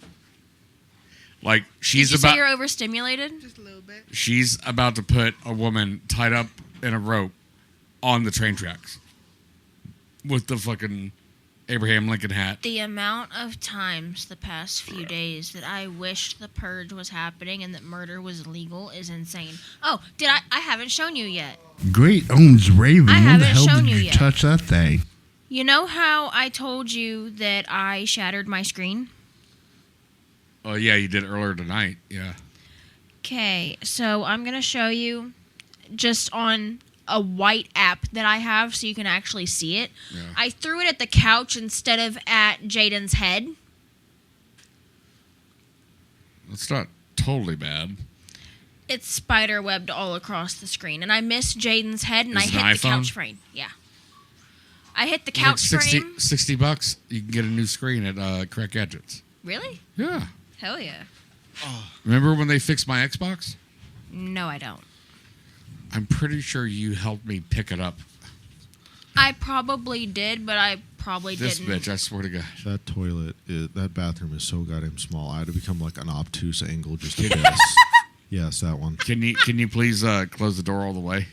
Like she's Did you about. say you're overstimulated? Just a little bit. She's about to put a woman tied up in a rope on the train tracks with the fucking Abraham Lincoln hat. The amount of times the past few days that I wished the purge was happening and that murder was legal is insane. Oh, I haven't shown you yet. Great owns Raven. I When the haven't hell shown did you you yet. touch that thing? You know how I told you that I shattered my screen? Oh yeah, you did earlier tonight. Yeah. Okay, so I'm going to show you just on a white app that I have so you can actually see it. Yeah. I threw it at the couch instead of at Jaden's head. That's not totally bad. It's spider webbed all across the screen. And I missed Jaden's head and Is I it hit an the iPhone? couch frame. Yeah. I hit the Like couch 60 frame. $60, you can get a new screen at Crack Gadgets. Really? Yeah. Hell yeah. Remember when they fixed my Xbox? No, I don't. I'm pretty sure you helped me pick it up. I probably did, but I probably This didn't. bitch, I swear to God. That toilet, that bathroom is so goddamn small. I had to become like an obtuse angle just to piss. Yes, that one. Can you please close the door all the way?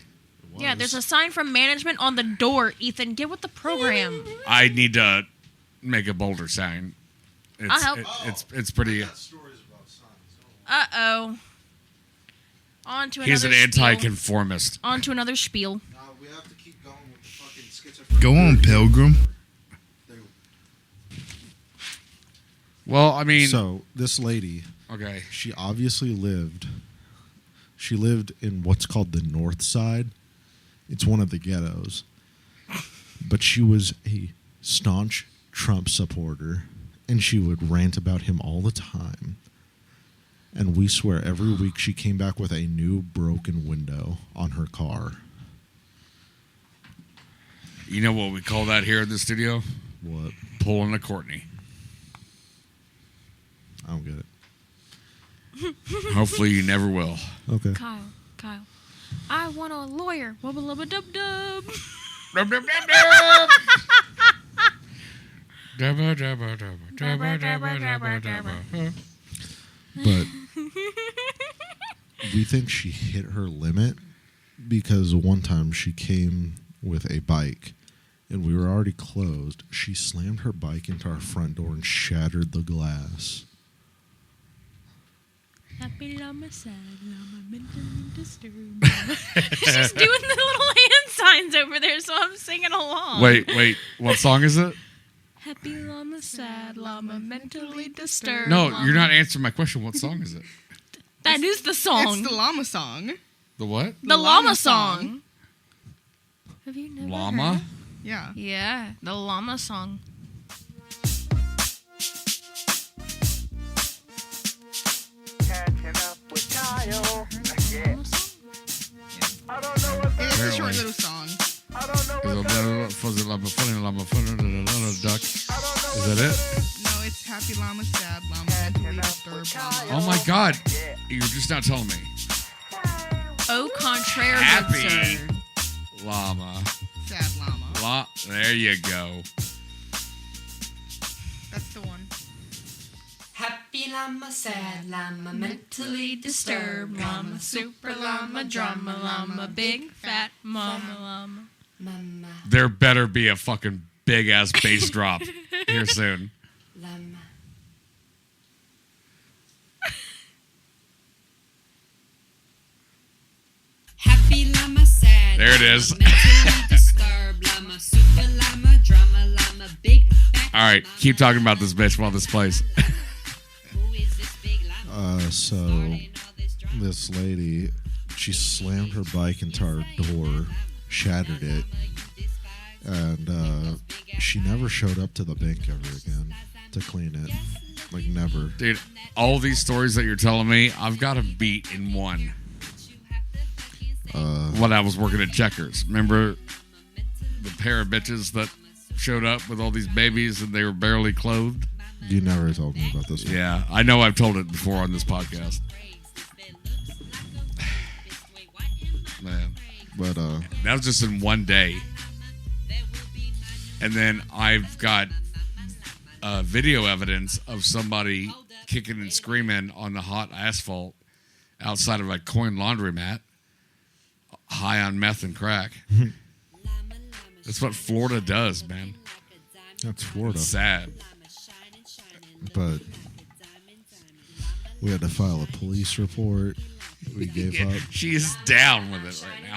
Yeah, there's a sign from management on the door. Ethan, get with the program. I need to make a bolder sign. I'll help. It's pretty. Uh-oh. On to another He's an spiel. anti-conformist. On to another spiel. We have to keep going with the fucking schizophrenia. Go on, Pilgrim. Well, I mean, so this lady, okay, she obviously lived in what's called the North Side. It's one of the ghettos, but she was a staunch Trump supporter, and she would rant about him all the time. And we swear every week she came back with a new broken window on her car. You know what we call that here in the studio? What? Pulling a Courtney. I don't get it. Hopefully you never will. Okay. Kyle. I want a lawyer. Wubba lubba dub dub. Dub dub dub dub. Dabba dabba dabba dabba dabba dabba dabba. But we think she hit her limit because one time she came with a bike and we were already closed. She slammed her bike into our front door and shattered the glass. Happy llama, sad llama, mentally disturbed. She's doing the little hand signs over there, so I'm singing along. Wait. What song is it? Happy llama, sad llama, mentally disturbed. No, llama. you're not answering my question. What song is it? That is the song. It's the llama song. The what? The llama song. Have you never Llama? heard it? Yeah. Yeah, the llama song. It's a short little song. Is it fuzzy llama, funny llama, duck. Is that it? No, it's happy llama, sad llama, mentally disturbed llama. Oh my God. You're just not telling me. Au contraire, Happy absurd. llama. Sad llama. There you go. That's the one. Happy llama, sad llama, mentally disturbed llama, super llama, drama llama, big fat mama llama. Mama. There better be a fucking big ass bass drop here soon. Llama. Happy llama, sad There it is. mentally disturbed llama, super llama, drama llama, big fat. All right, keep talking about this bitch while this plays. So this lady, she slammed her bike into our door, shattered it, and she never showed up to the bank ever again to clean it. Like, never. Dude, all these stories that you're telling me, I've got a beat in one. When I was working at Checkers. Remember the pair of bitches that showed up with all these babies and they were barely clothed? You never told me about this one. Yeah, I know I've told it before on this podcast. Man. But that was just in one day. And then I've got video evidence of somebody kicking and screaming on the hot asphalt outside of a coin laundromat, high on meth and crack. That's what Florida does, man. That's Florida. It's sad. But we had to file a police report. We gave up. She's down with it right now.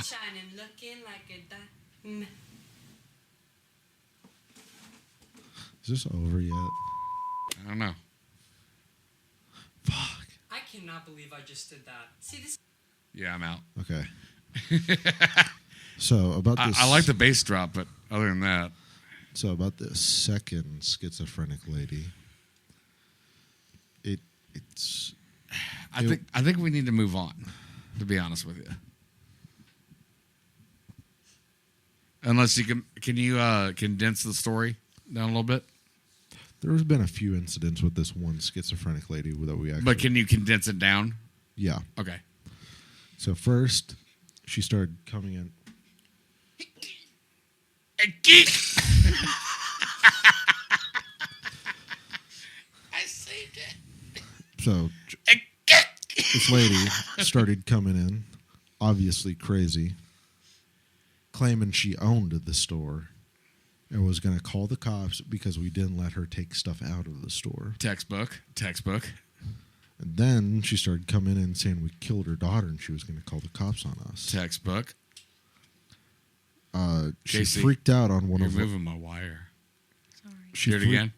Is this over yet? I don't know. Fuck. I cannot believe I just did that. See this? Yeah, I'm out. Okay. So about this, I like the bass drop, but other than that. So about the second schizophrenic lady. I think we need to move on, to be honest with you. Unless you can you condense the story down a little bit? There's been a few incidents with this one schizophrenic lady that we actually. But can you condense it down? Yeah. Okay. So first, she started coming in. I saved it. So this lady started coming in, obviously crazy, claiming she owned the store and was going to call the cops because we didn't let her take stuff out of the store. Textbook. And then she started coming in saying we killed her daughter and she was going to call the cops on us. Textbook. She Casey, freaked out on one you're of moving my wire. She Do it again.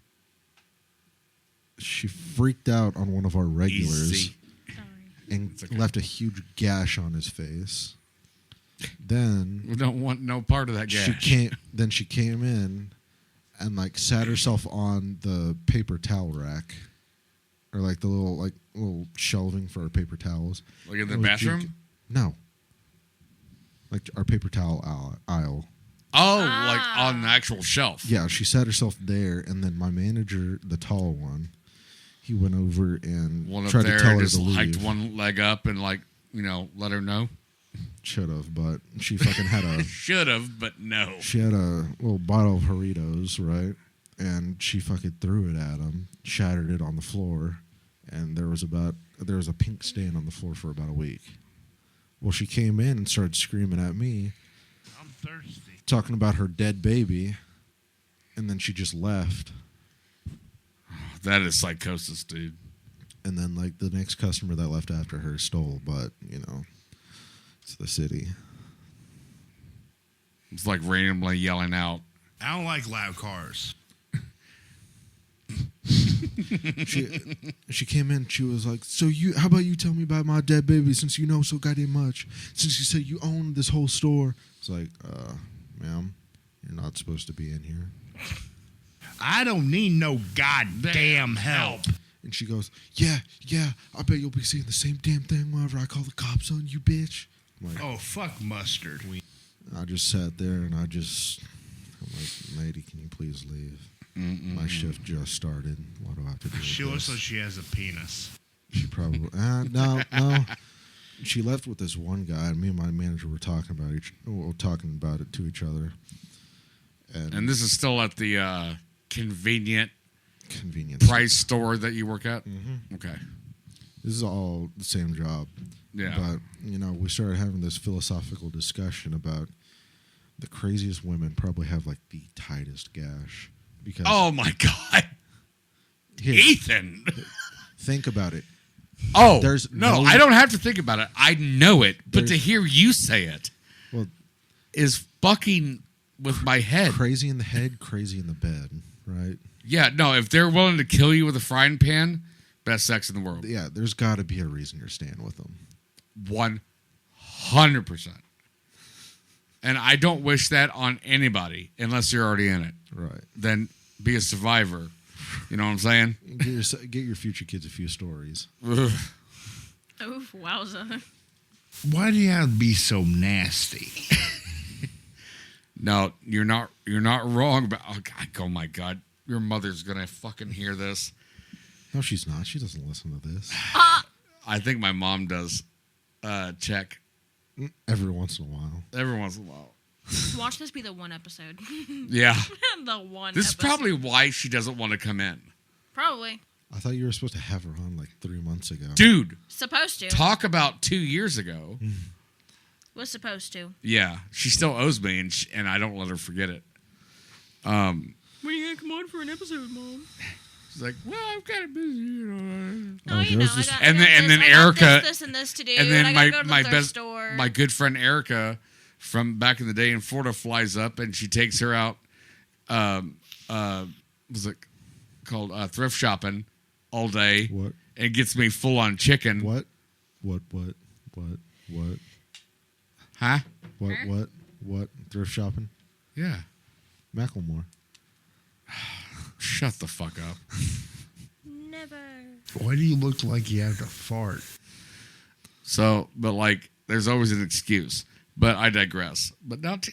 She freaked out on one of our regulars Easy. and left a huge gash on his face. Then We don't want no part of that gash. She came in and like sat herself on the paper towel rack, or like the little shelving for our paper towels. Like in the And was bathroom? No, like our paper towel aisle. Oh, like on the actual shelf. Yeah, she sat herself there, and then my manager, the tall one, he went over and One up tried there to tell her just to leave. hiked one leg up and let her know. Should have, but she fucking had a Should have, but no. She had a little bottle of Doritos, right? And she fucking threw it at him, shattered it on the floor, and there was a pink stain on the floor for about a week. Well, she came in and started screaming at me. I'm thirsty. Talking about her dead baby, and then she just left. That is psychosis, dude. And then, like, the next customer that left after her stole, but, it's the city. It's like randomly yelling out. I don't like loud cars. She came in, she was like, how about you tell me about my dead baby since you know so goddamn much? Since you said you own this whole store. It's like, ma'am, you're not supposed to be in here. I don't need no goddamn help. And she goes, yeah, I bet you'll be seeing the same damn thing whenever I call the cops on you, bitch. I'm like, oh, fuck mustard. I just sat there and I just I'm like, lady, can you please leave? My shift just started. What do I have to do? She with looks this? like she has a penis. She probably no. She left with this one guy, and me and my manager were talking about it to each other. And this is still at the convenience price store that you work at? Mm-hmm. Okay. This is all the same job. Yeah. But, we started having this philosophical discussion about the craziest women probably have, like, the tightest gash. Because oh, my God. Ethan. Think about it. Oh, there's no, I don't have to think about it. I know it. But to hear you say it is fucking with my head. Crazy in the head, crazy in the bed, right? Yeah, no, if they're willing to kill you with a frying pan, best sex in the world. Yeah, there's got to be a reason you're staying with them. 100%. And I don't wish that on anybody unless you're already in it. Right. Then be a survivor. You know what I'm saying? Get your future kids a few stories. Oof, wowza. Why do you have to be so nasty? No, you're not wrong about oh my God. Your mother's gonna fucking hear this. No, she's not. She doesn't listen to this. I think my mom does check. Every once in a while. Every once in a while. Watch this be the one episode. Yeah. The one This is episode. probably why she doesn't want to come in. Probably. I thought you were supposed to have her on like 3 months ago. Dude. Supposed to. Talk about 2 years ago. Was supposed to. Yeah. She still owes me, and I don't let her forget it. When are you going to come on for an episode, Mom? She's like, well, I'm kind of busy. Oh, you know, I got and then I got Erica, this and this to do. and then I gotta go to the thrift store. my good friend Erica from back in the day in Florida flies up, and she takes her out. Was it called thrift shopping all day? What? And gets me full on chicken. What? Huh? What? Thrift shopping? Yeah. Macklemore. Shut the fuck up. Never. Why do you look like you have to fart? So, but like, there's always an excuse. But I digress. But not.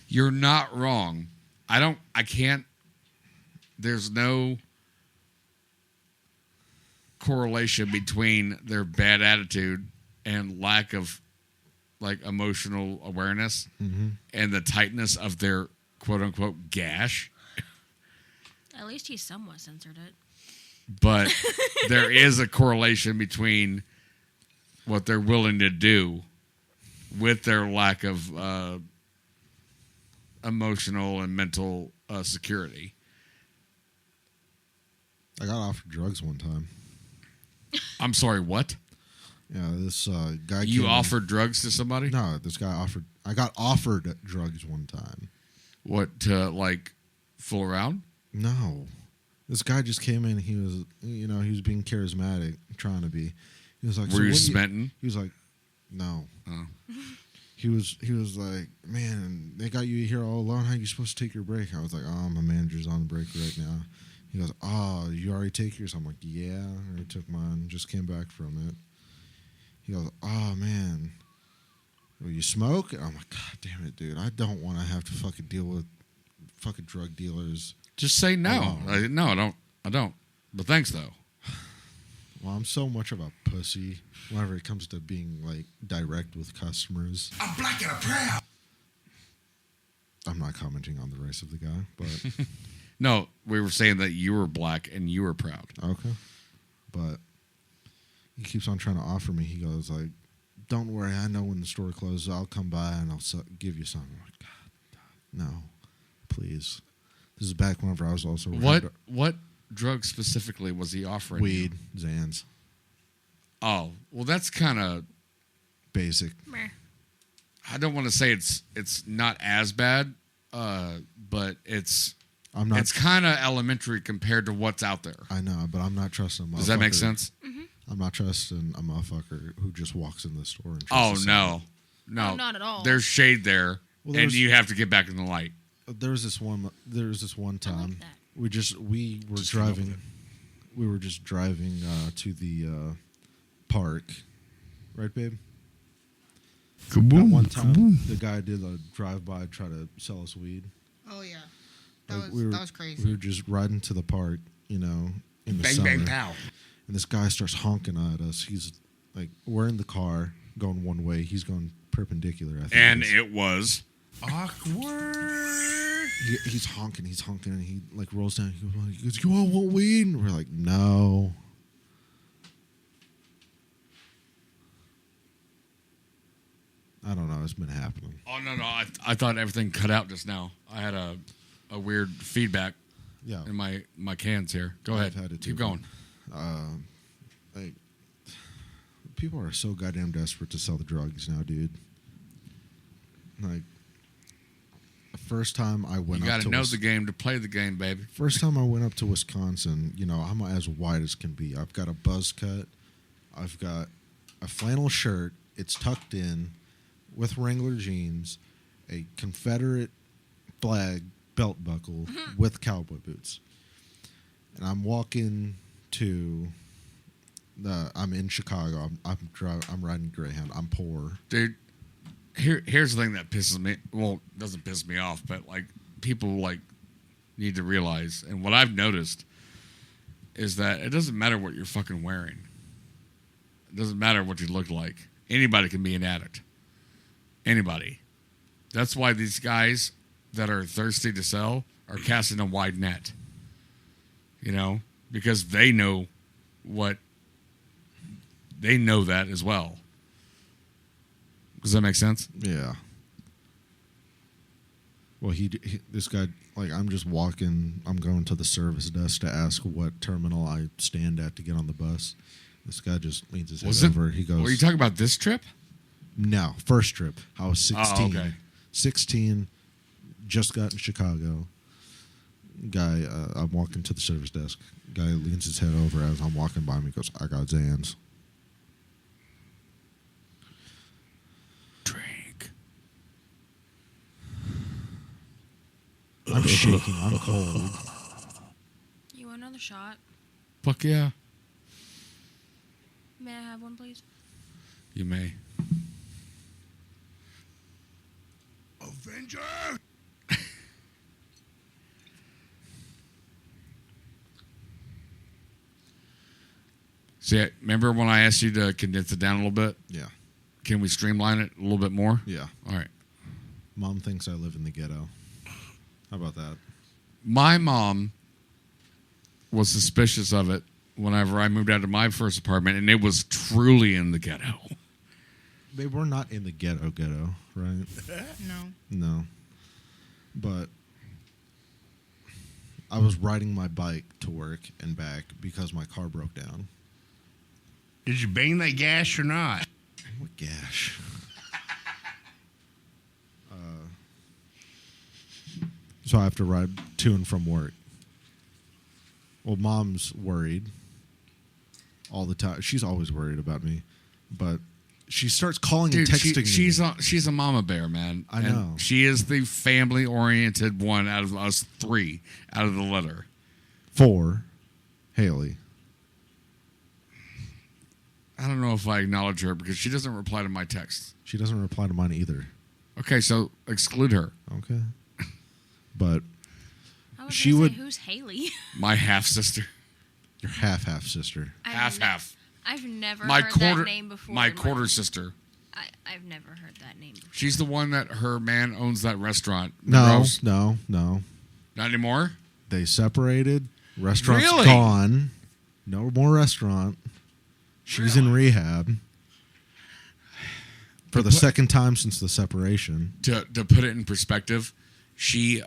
You're not wrong. I can't. There's no correlation between their bad attitude and lack of like emotional awareness and the tightness of their quote unquote gash. At least he somewhat censored it. But there is a correlation between what they're willing to do with their lack of emotional and mental security. I got offered drugs one time. I'm sorry, what? Yeah, this guy. You offered drugs to somebody? No, this guy offered. I got offered drugs one time. What, to like fool around? No, this guy just came in. He was, he was being charismatic, trying to be. He was like, "Were you smitten?" He was like, "No." Oh. He was like, "Man, they got you here all alone. How are you supposed to take your break?" I was like, "Oh, my manager's on the break right now." He goes, "Oh, you already take yours?" I'm like, "Yeah, I already took mine. Just came back from it." He goes, "Oh, man, will you smoke?" I'm like, "God damn it, dude. I don't want to have to fucking deal with fucking drug dealers." Just say no. No, I don't. But thanks, though. Well, I'm so much of a pussy whenever it comes to being, like, direct with customers. I'm black and I'm proud. I'm not commenting on the race of the guy, but... No, we were saying that you were black and you were proud. Okay. But he keeps on trying to offer me. He goes, like, "Don't worry. I know when the store closes, I'll come by and I'll give you something." I'm like, God, no. Please. This is back whenever I was also... What drug specifically was he offering? Weed, Zans. Oh, well, that's kind of basic. I don't want to say it's not as bad, but it's kind of elementary compared to what's out there. I know, but I'm not trusting a motherfucker. Does that make sense? I'm not trusting a motherfucker who just walks in the store and Oh, tries to no. sell. No. Oh, not at all. There's shade there, and you have to get back in the light. There was this one time we were driving to the park, right, babe? Kaboom, At one time, kaboom. the guy did a drive-by, try to sell us weed. Oh yeah, Like, that was crazy. We were just riding to the park, in the Bang, summer. bang, pow. And this guy starts honking at us. He's like, we're in the car going one way. He's going perpendicular, I think. And it was awkward. He's honking, and he like rolls down. He goes, "You all want weed?" And we're like, "No." I don't know. It's been happening. Oh no! I thought everything cut out just now. I had a weird feedback. Yeah. In my cans here. Go ahead. I've had it too. Keep going. Like, people are so goddamn desperate to sell the drugs now, dude. Like, the first time I went You up got to to know the game to play the game, baby. First time I went up to Wisconsin, I'm as white as can be. I've got a buzz cut. I've got a flannel shirt. It's tucked in with Wrangler jeans, a Confederate flag belt buckle with cowboy boots. And I'm walking to I'm in Chicago. I'm riding Greyhound. I'm poor. Dude, here's the thing that pisses me. Well, doesn't piss me off, but like people like need to realize, and what I've noticed is that it doesn't matter what you're fucking wearing. It doesn't matter what you look like. Anybody can be an addict. Anybody. That's why these guys that are thirsty to sell are casting a wide net. Because they know that as well. Does that make sense? Yeah. Well, this guy, like, I'm just walking. I'm going to the service desk to ask what terminal I stand at to get on the bus. This guy just leans his head over. He goes, Were you talking about this trip? No, first trip. I was 16. Oh, okay. 16, just got in Chicago. Guy, I'm walking to the service desk. Guy leans his head over as I'm walking by me. Goes, "I got Zans." Drink. I'm shaking. I'm cold. You want another shot? Fuck yeah. May I have one, please? You may. Avenger! See, remember when I asked you to condense it down a little bit? Yeah. Can we streamline it a little bit more? Yeah. All right. Mom thinks I live in the ghetto. How about that? My mom was suspicious of it whenever I moved out of my first apartment, and it was truly in the ghetto. They were not in the ghetto, right? No. But I was riding my bike to work and back because my car broke down. Did you bang that gash or not? What gash? So I have to ride to and from work. Well, Mom's worried all the time. She's always worried about me, but she starts calling and texting me. She's a mama bear, man. I know. She is the family-oriented one out of us three, out of the litter. 4, Haley. I don't know if I acknowledge her because she doesn't reply to my texts. She doesn't reply to mine either. Okay, so exclude her. Okay. But I was she gonna would. say, who's Haley? My half-sister. Your half sister. Half. I've never My heard quarter, that name before. my in quarter life. sister. I've never heard that name before. She's the one that her man owns that restaurant. No. Not anymore? They separated. Restaurant's Really? gone. No more restaurant. She's in rehab. For the second time since the separation. To put it in perspective, she,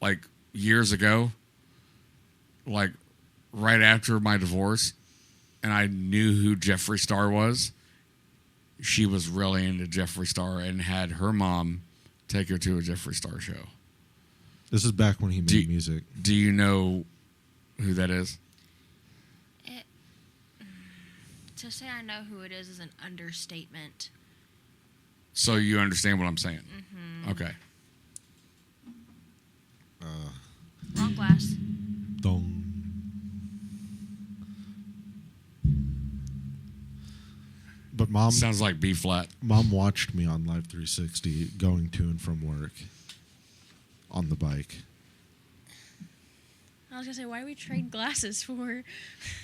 like, years ago, like, right after my divorce, and I knew who Jeffree Star was, she was really into Jeffree Star and had her mom take her to a Jeffree Star show. This is back when he made music. Do you know who that is? To say I know who it is an understatement. So you understand what I'm saying? Mm-hmm. Okay. Wrong glass. But Mom sounds like B flat. Mom watched me on Live 360 going to and from work on the bike. I was gonna say, why do we trade glasses for?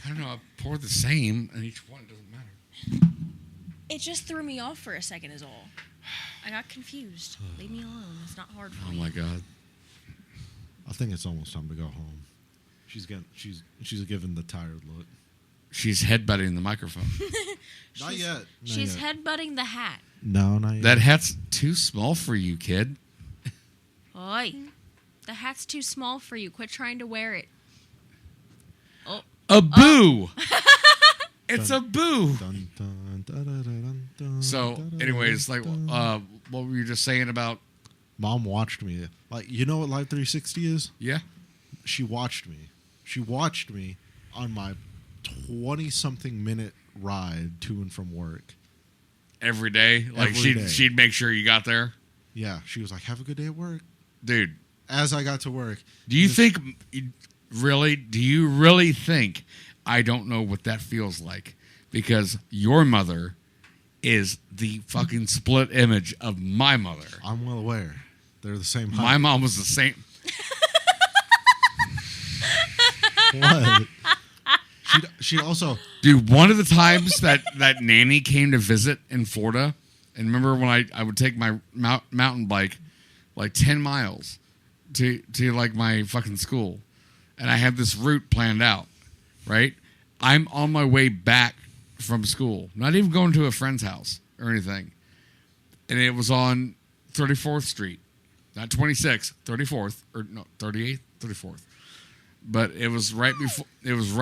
I don't know. I poured the same, and each one doesn't matter. It just threw me off for a second, is all. I got confused. Leave me alone. It's not hard for Oh me. my god. I think it's almost time to go home. She's giving the tired look. She's headbutting the microphone. Not yet. She's headbutting the hat. No, not yet. That hat's too small for you, kid. Oi. The hat's too small for you. Quit trying to wear it. Oh. A boo! It's a boo! Dun, dun, dun, dun, dun, dun, So, dun, anyways, like, dun. what were you just saying about... Mom watched me. Like, you know what Live 360 is? Yeah. She watched me. She watched me on my 20-something minute ride to and from work. Every day? Like, Every day. she'd make sure you got there? Yeah. She was like, have a good day at work. Dude. As I got to work. Do you think... Really? Do you really think I don't know what that feels like? Because your mother is the fucking split image of my mother. I'm well aware. They're the same height. My mom was the same... What? She also... Dude, one of the times that nanny came to visit in Florida, and remember when I would take my mountain bike like 10 miles to like my fucking school, and I had this route planned out, right? I'm on my way back from school, not even going to a friend's house or anything, and it was on 34th Street, not 26th, 34th, or no, 38th, 34th. But it was right before. It was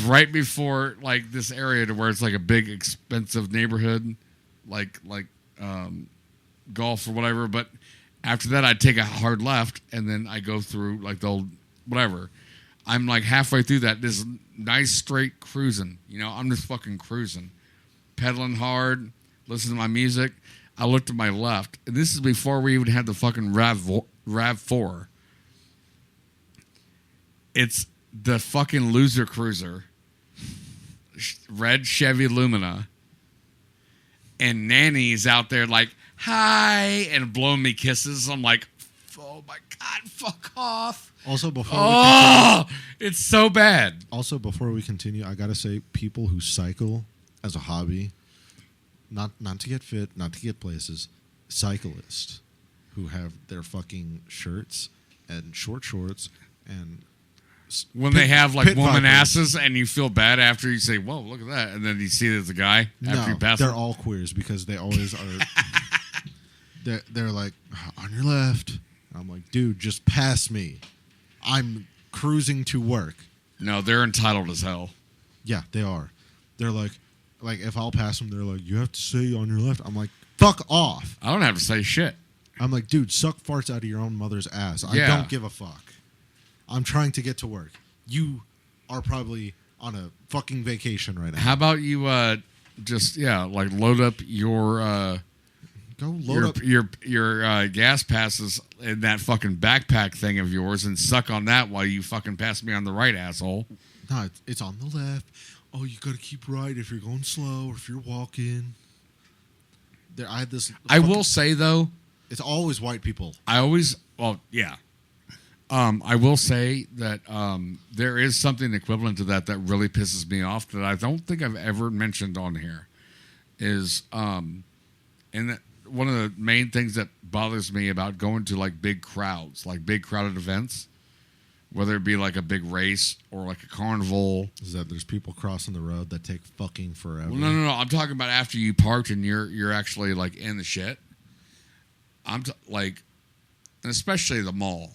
right before like this area to where it's like a big expensive neighborhood, like golf or whatever. But after that, I'd take a hard left and then I go through like the old whatever. I'm like halfway through that. This nice straight cruising. You know, I'm just fucking cruising, pedaling hard, listening to my music. I looked to my left, and this is before we even had the fucking RAV4. It's the fucking loser cruiser, red Chevy Lumina, and Nanny's out there like, hi, and blowing me kisses. I'm like, oh my God, fuck off. Also, before we continue, it's so bad. Also, before we continue, I gotta say, people who cycle as a hobby, not to get fit, not to get places, cyclists who have their fucking shirts and short shorts and when they have like woman asses and you feel bad after you say, whoa, look at that. And then you see there's a guy after you pass they're him. all queers because they always are. they're like, on your left. I'm like, dude, just pass me. I'm cruising to work. No, they're entitled as hell. Yeah, they are. They're like if I'll pass them, they're like, you have to say on your left. I'm like, fuck off. I don't have to say shit. I'm like, dude, suck farts out of your own mother's ass. I don't give a fuck. I'm trying to get to work. You are probably on a fucking vacation right now. How about you just like load up your your gas passes in that fucking backpack thing of yours and suck on that while you fucking pass me on the right, asshole. No, it's on the left. Oh, you got to keep right if you're going slow or if you're walking. I had this. I will say though, it's always white people. I will say that there is something equivalent to that really pisses me off that I don't think I've ever mentioned on here. Is and that one of the main things that bothers me about going to like big crowds, like big crowded events, whether it be like a big race or like a carnival, is that there's people crossing the road that take fucking forever. Well, no. I'm talking about after you parked and you're actually like in the shit. Like, and especially the mall.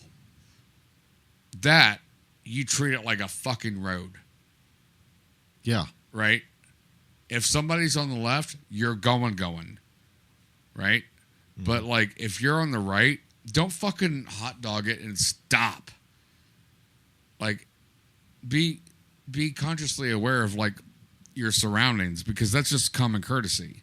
That you treat it like a fucking road. Yeah. Right? If somebody's on the left, you're going. Right? Mm-hmm. But like if you're on the right, don't fucking hot dog it and stop. Like be consciously aware of like your surroundings because that's just common courtesy.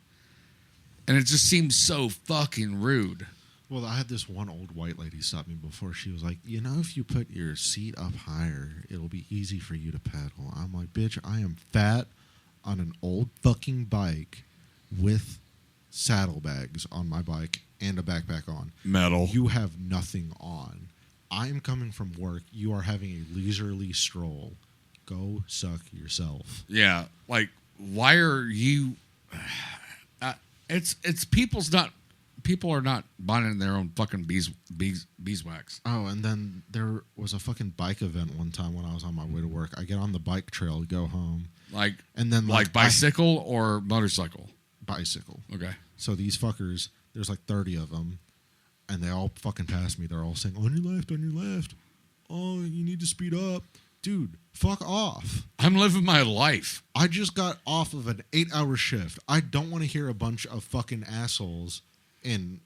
And it just seems so fucking rude. Well, I had this one old white lady stop me before. She was like, you know, if you put your seat up higher, it'll be easy for you to pedal. I'm like, bitch, I am fat. on an old fucking bike with saddlebags on my bike and a backpack on. Metal. You have nothing on. I am coming from work. You are having a leisurely stroll. Go suck yourself. Yeah, like why are you? It's people are not buying their own fucking beeswax. Oh, and then there was a fucking bike event one time when I was on my way to work. I get on the bike trail to go home. And then bicycle or motorcycle? Bicycle. Okay. So these fuckers, there's like 30 of them, and they all fucking pass me. They're all saying, on your left. Oh, you need to speed up. Dude, fuck off. I'm living my life. I just got off of an 8-hour shift. I don't want to hear a bunch of fucking assholes in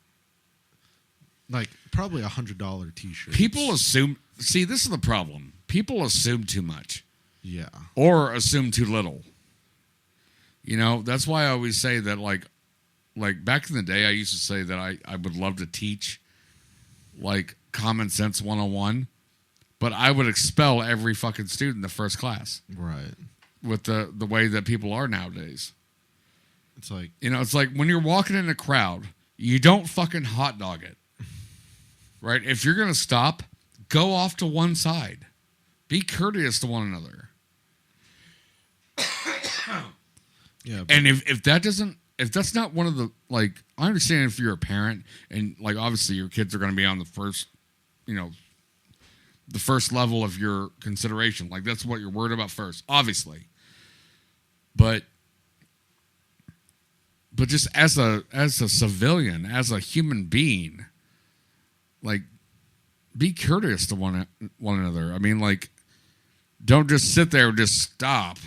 like probably $100 t-shirts. People assume. See, this is the problem. People assume too much. Yeah. Or assume too little. You know, that's why I always say that, like back in the day, I used to say that I would love to teach, like, Common Sense 101, but I would expel every fucking student in the first class. Right. With the way that people are nowadays. It's like... You know, it's like when you're walking in a crowd, you don't fucking hot dog it. Right? If you're going to stop, go off to one side. Be courteous to one another. Yeah. And if that's not one of the, like, I understand if you're a parent and, like, obviously your kids are going to be on the first, you know, the first level of your consideration. Like, that's what you're worried about first, obviously. But just as a civilian, as a human being, like, be courteous to one another. I mean, like, don't just sit there and just stop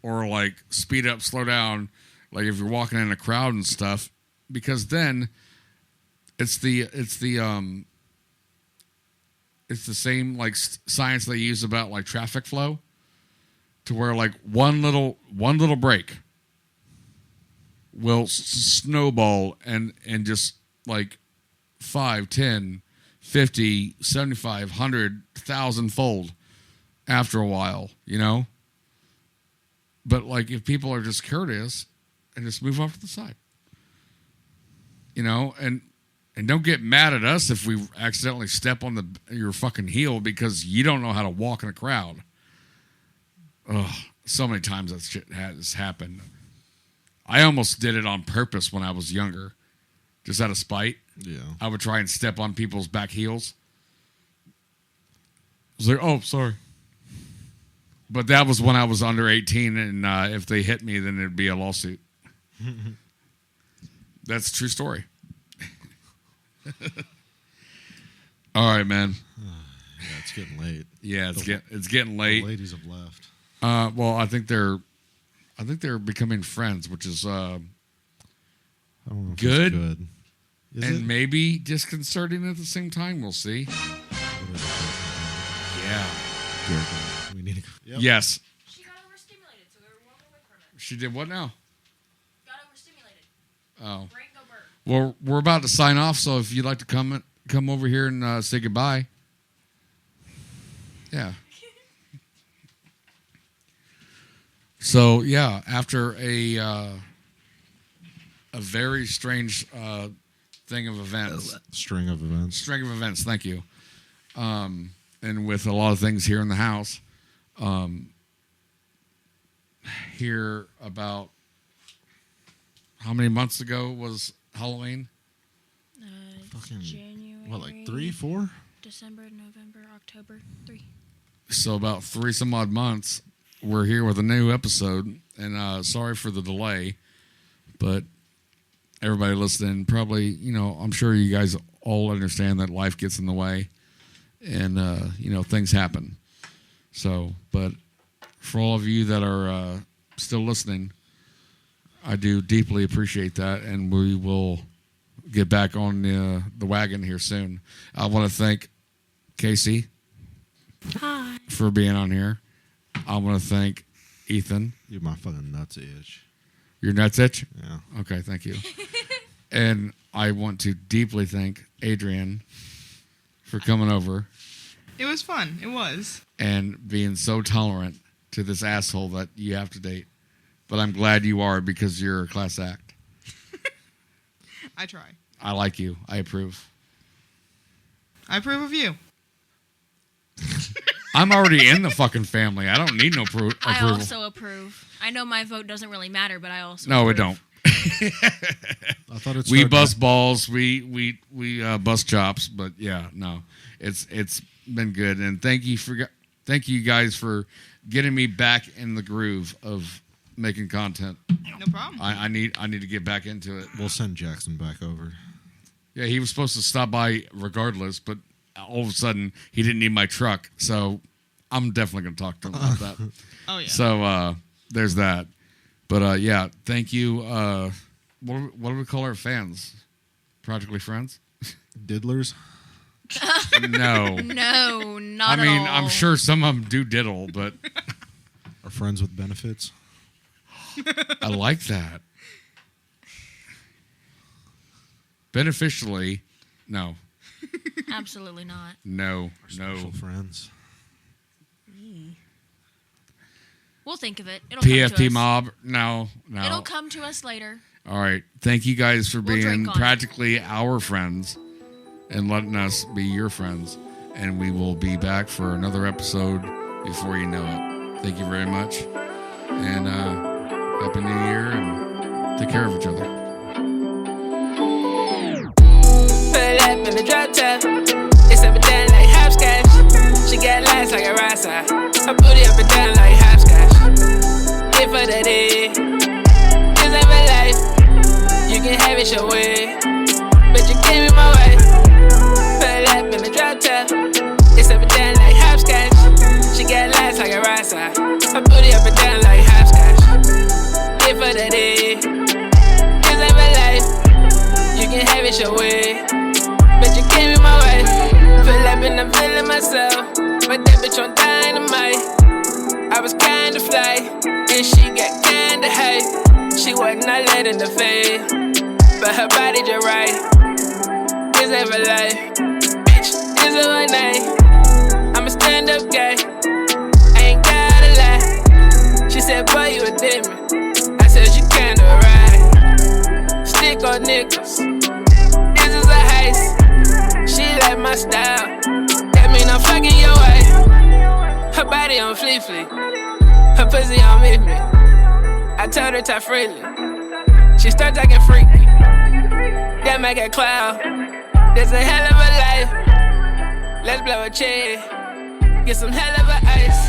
or, like, speed up, slow down, like if you're walking in a crowd and stuff, because then it's the same, like, science they use about, like, traffic flow, to where, like, one little break will snowball and just, like, 5, 10, 50, 75, 100, 1,000 fold after a while, you know? But, like, if people are just courteous and just move off to the side, you know, and don't get mad at us if we accidentally step on your fucking heel because you don't know how to walk in a crowd. Ugh, so many times that shit has happened. I almost did it on purpose when I was younger, just out of spite. Yeah. I would try and step on people's back heels. I was like, oh, sorry. But that was when I was under 18, and if they hit me, then it'd be a lawsuit. That's a true story. All right, man. Yeah, it's getting late. Yeah, it's getting late. The ladies have left. Well, I think they're becoming friends, which is I don't know if good, it's good. Is and it? maybe disconcerting at the same time. We'll see. Yeah. We need to go. Yep. Yes. She got overstimulated, so we were walking away from it. She did what now? Got overstimulated. Oh. Brain go burp. Well, we're about to sign off, so if you'd like to come over here and say goodbye. Yeah. So, yeah, after a very strange thing of events. String of events, thank you. And with a lot of things here in the house. Here about how many months ago was Halloween? Fucking, January. what, like 3, 4? December, November, October, 3. So about 3 some odd months, we're here with a new episode. And sorry for the delay, but everybody listening, probably, you know, I'm sure you guys all understand that life gets in the way and, you know, things happen. So, but for all of you that are still listening, I do deeply appreciate that, and we will get back on the wagon here soon. I want to thank Casey for being on here. I want to thank Ethan. You're my fucking nuts itch. Your nuts itch? Yeah. Okay, thank you. And I want to deeply thank Adriane for coming over. It was fun. It was. And being so tolerant to this asshole that you have to date. but I'm glad you are because you're a class act. I try. I like you. I approve. I approve of you. I'm already in the fucking family. I don't need no approval. I also approve. I know my vote doesn't really matter, but I also No, approve. it don't. I thought it's we bust balls. We bust chops. But yeah, no, it's been good. And thank you guys for getting me back in the groove of making content. No problem. I need to get back into it. We'll send Jackson back over. Yeah, he was supposed to stop by regardless, but all of a sudden he didn't need my truck, so I'm definitely going to talk to him about that. Oh yeah. So there's that. But yeah, thank you. What do we call our fans? Practically friends? Diddlers? No. No, not I mean, at all. I'm sure some of them do diddle, but Are friends with benefits? I like that. Beneficially, no. Absolutely not. No. Special friends. We'll think of it. It'll come to PFP us. mob? No. It'll come to us later. All right. Thank you guys for We'll being drink on practically our friends and letting us be your friends. And we will be back for another episode before you know it. Thank you very much. And Happy New Year and take care of each other. Pull up in the drop top. It's up and down like hopscotch. She got lights like a rasa. Her booty up and down like hopscotch. If for that is ain't my life. You can have it your way, but you came in my way. Pull up in the drop top. It's up and down like hopscotch. She got lights like a rasa. Her booty up and down like hopscotch. If for that is ain't my life. You can have it your way, but you came in my way. Pull up and I'm feeling myself. But that bitch on dynamite. I was kinda fly, and she got kinda high. She wasn't all that in the face, but her body just right. This ain't for life, bitch, this is one night. I'm a stand-up guy, I ain't gotta lie. She said, boy, you a demon. I said, you kinda right. Stick on nickels, this is a heist. She like my style, that mean I'm fucking your wife. Her body on fleet, her pussy on me. I told her talk freely, she start talking freaky. That make a cloud, that's a hell of a life. Let's blow a check, get some hell of a ice.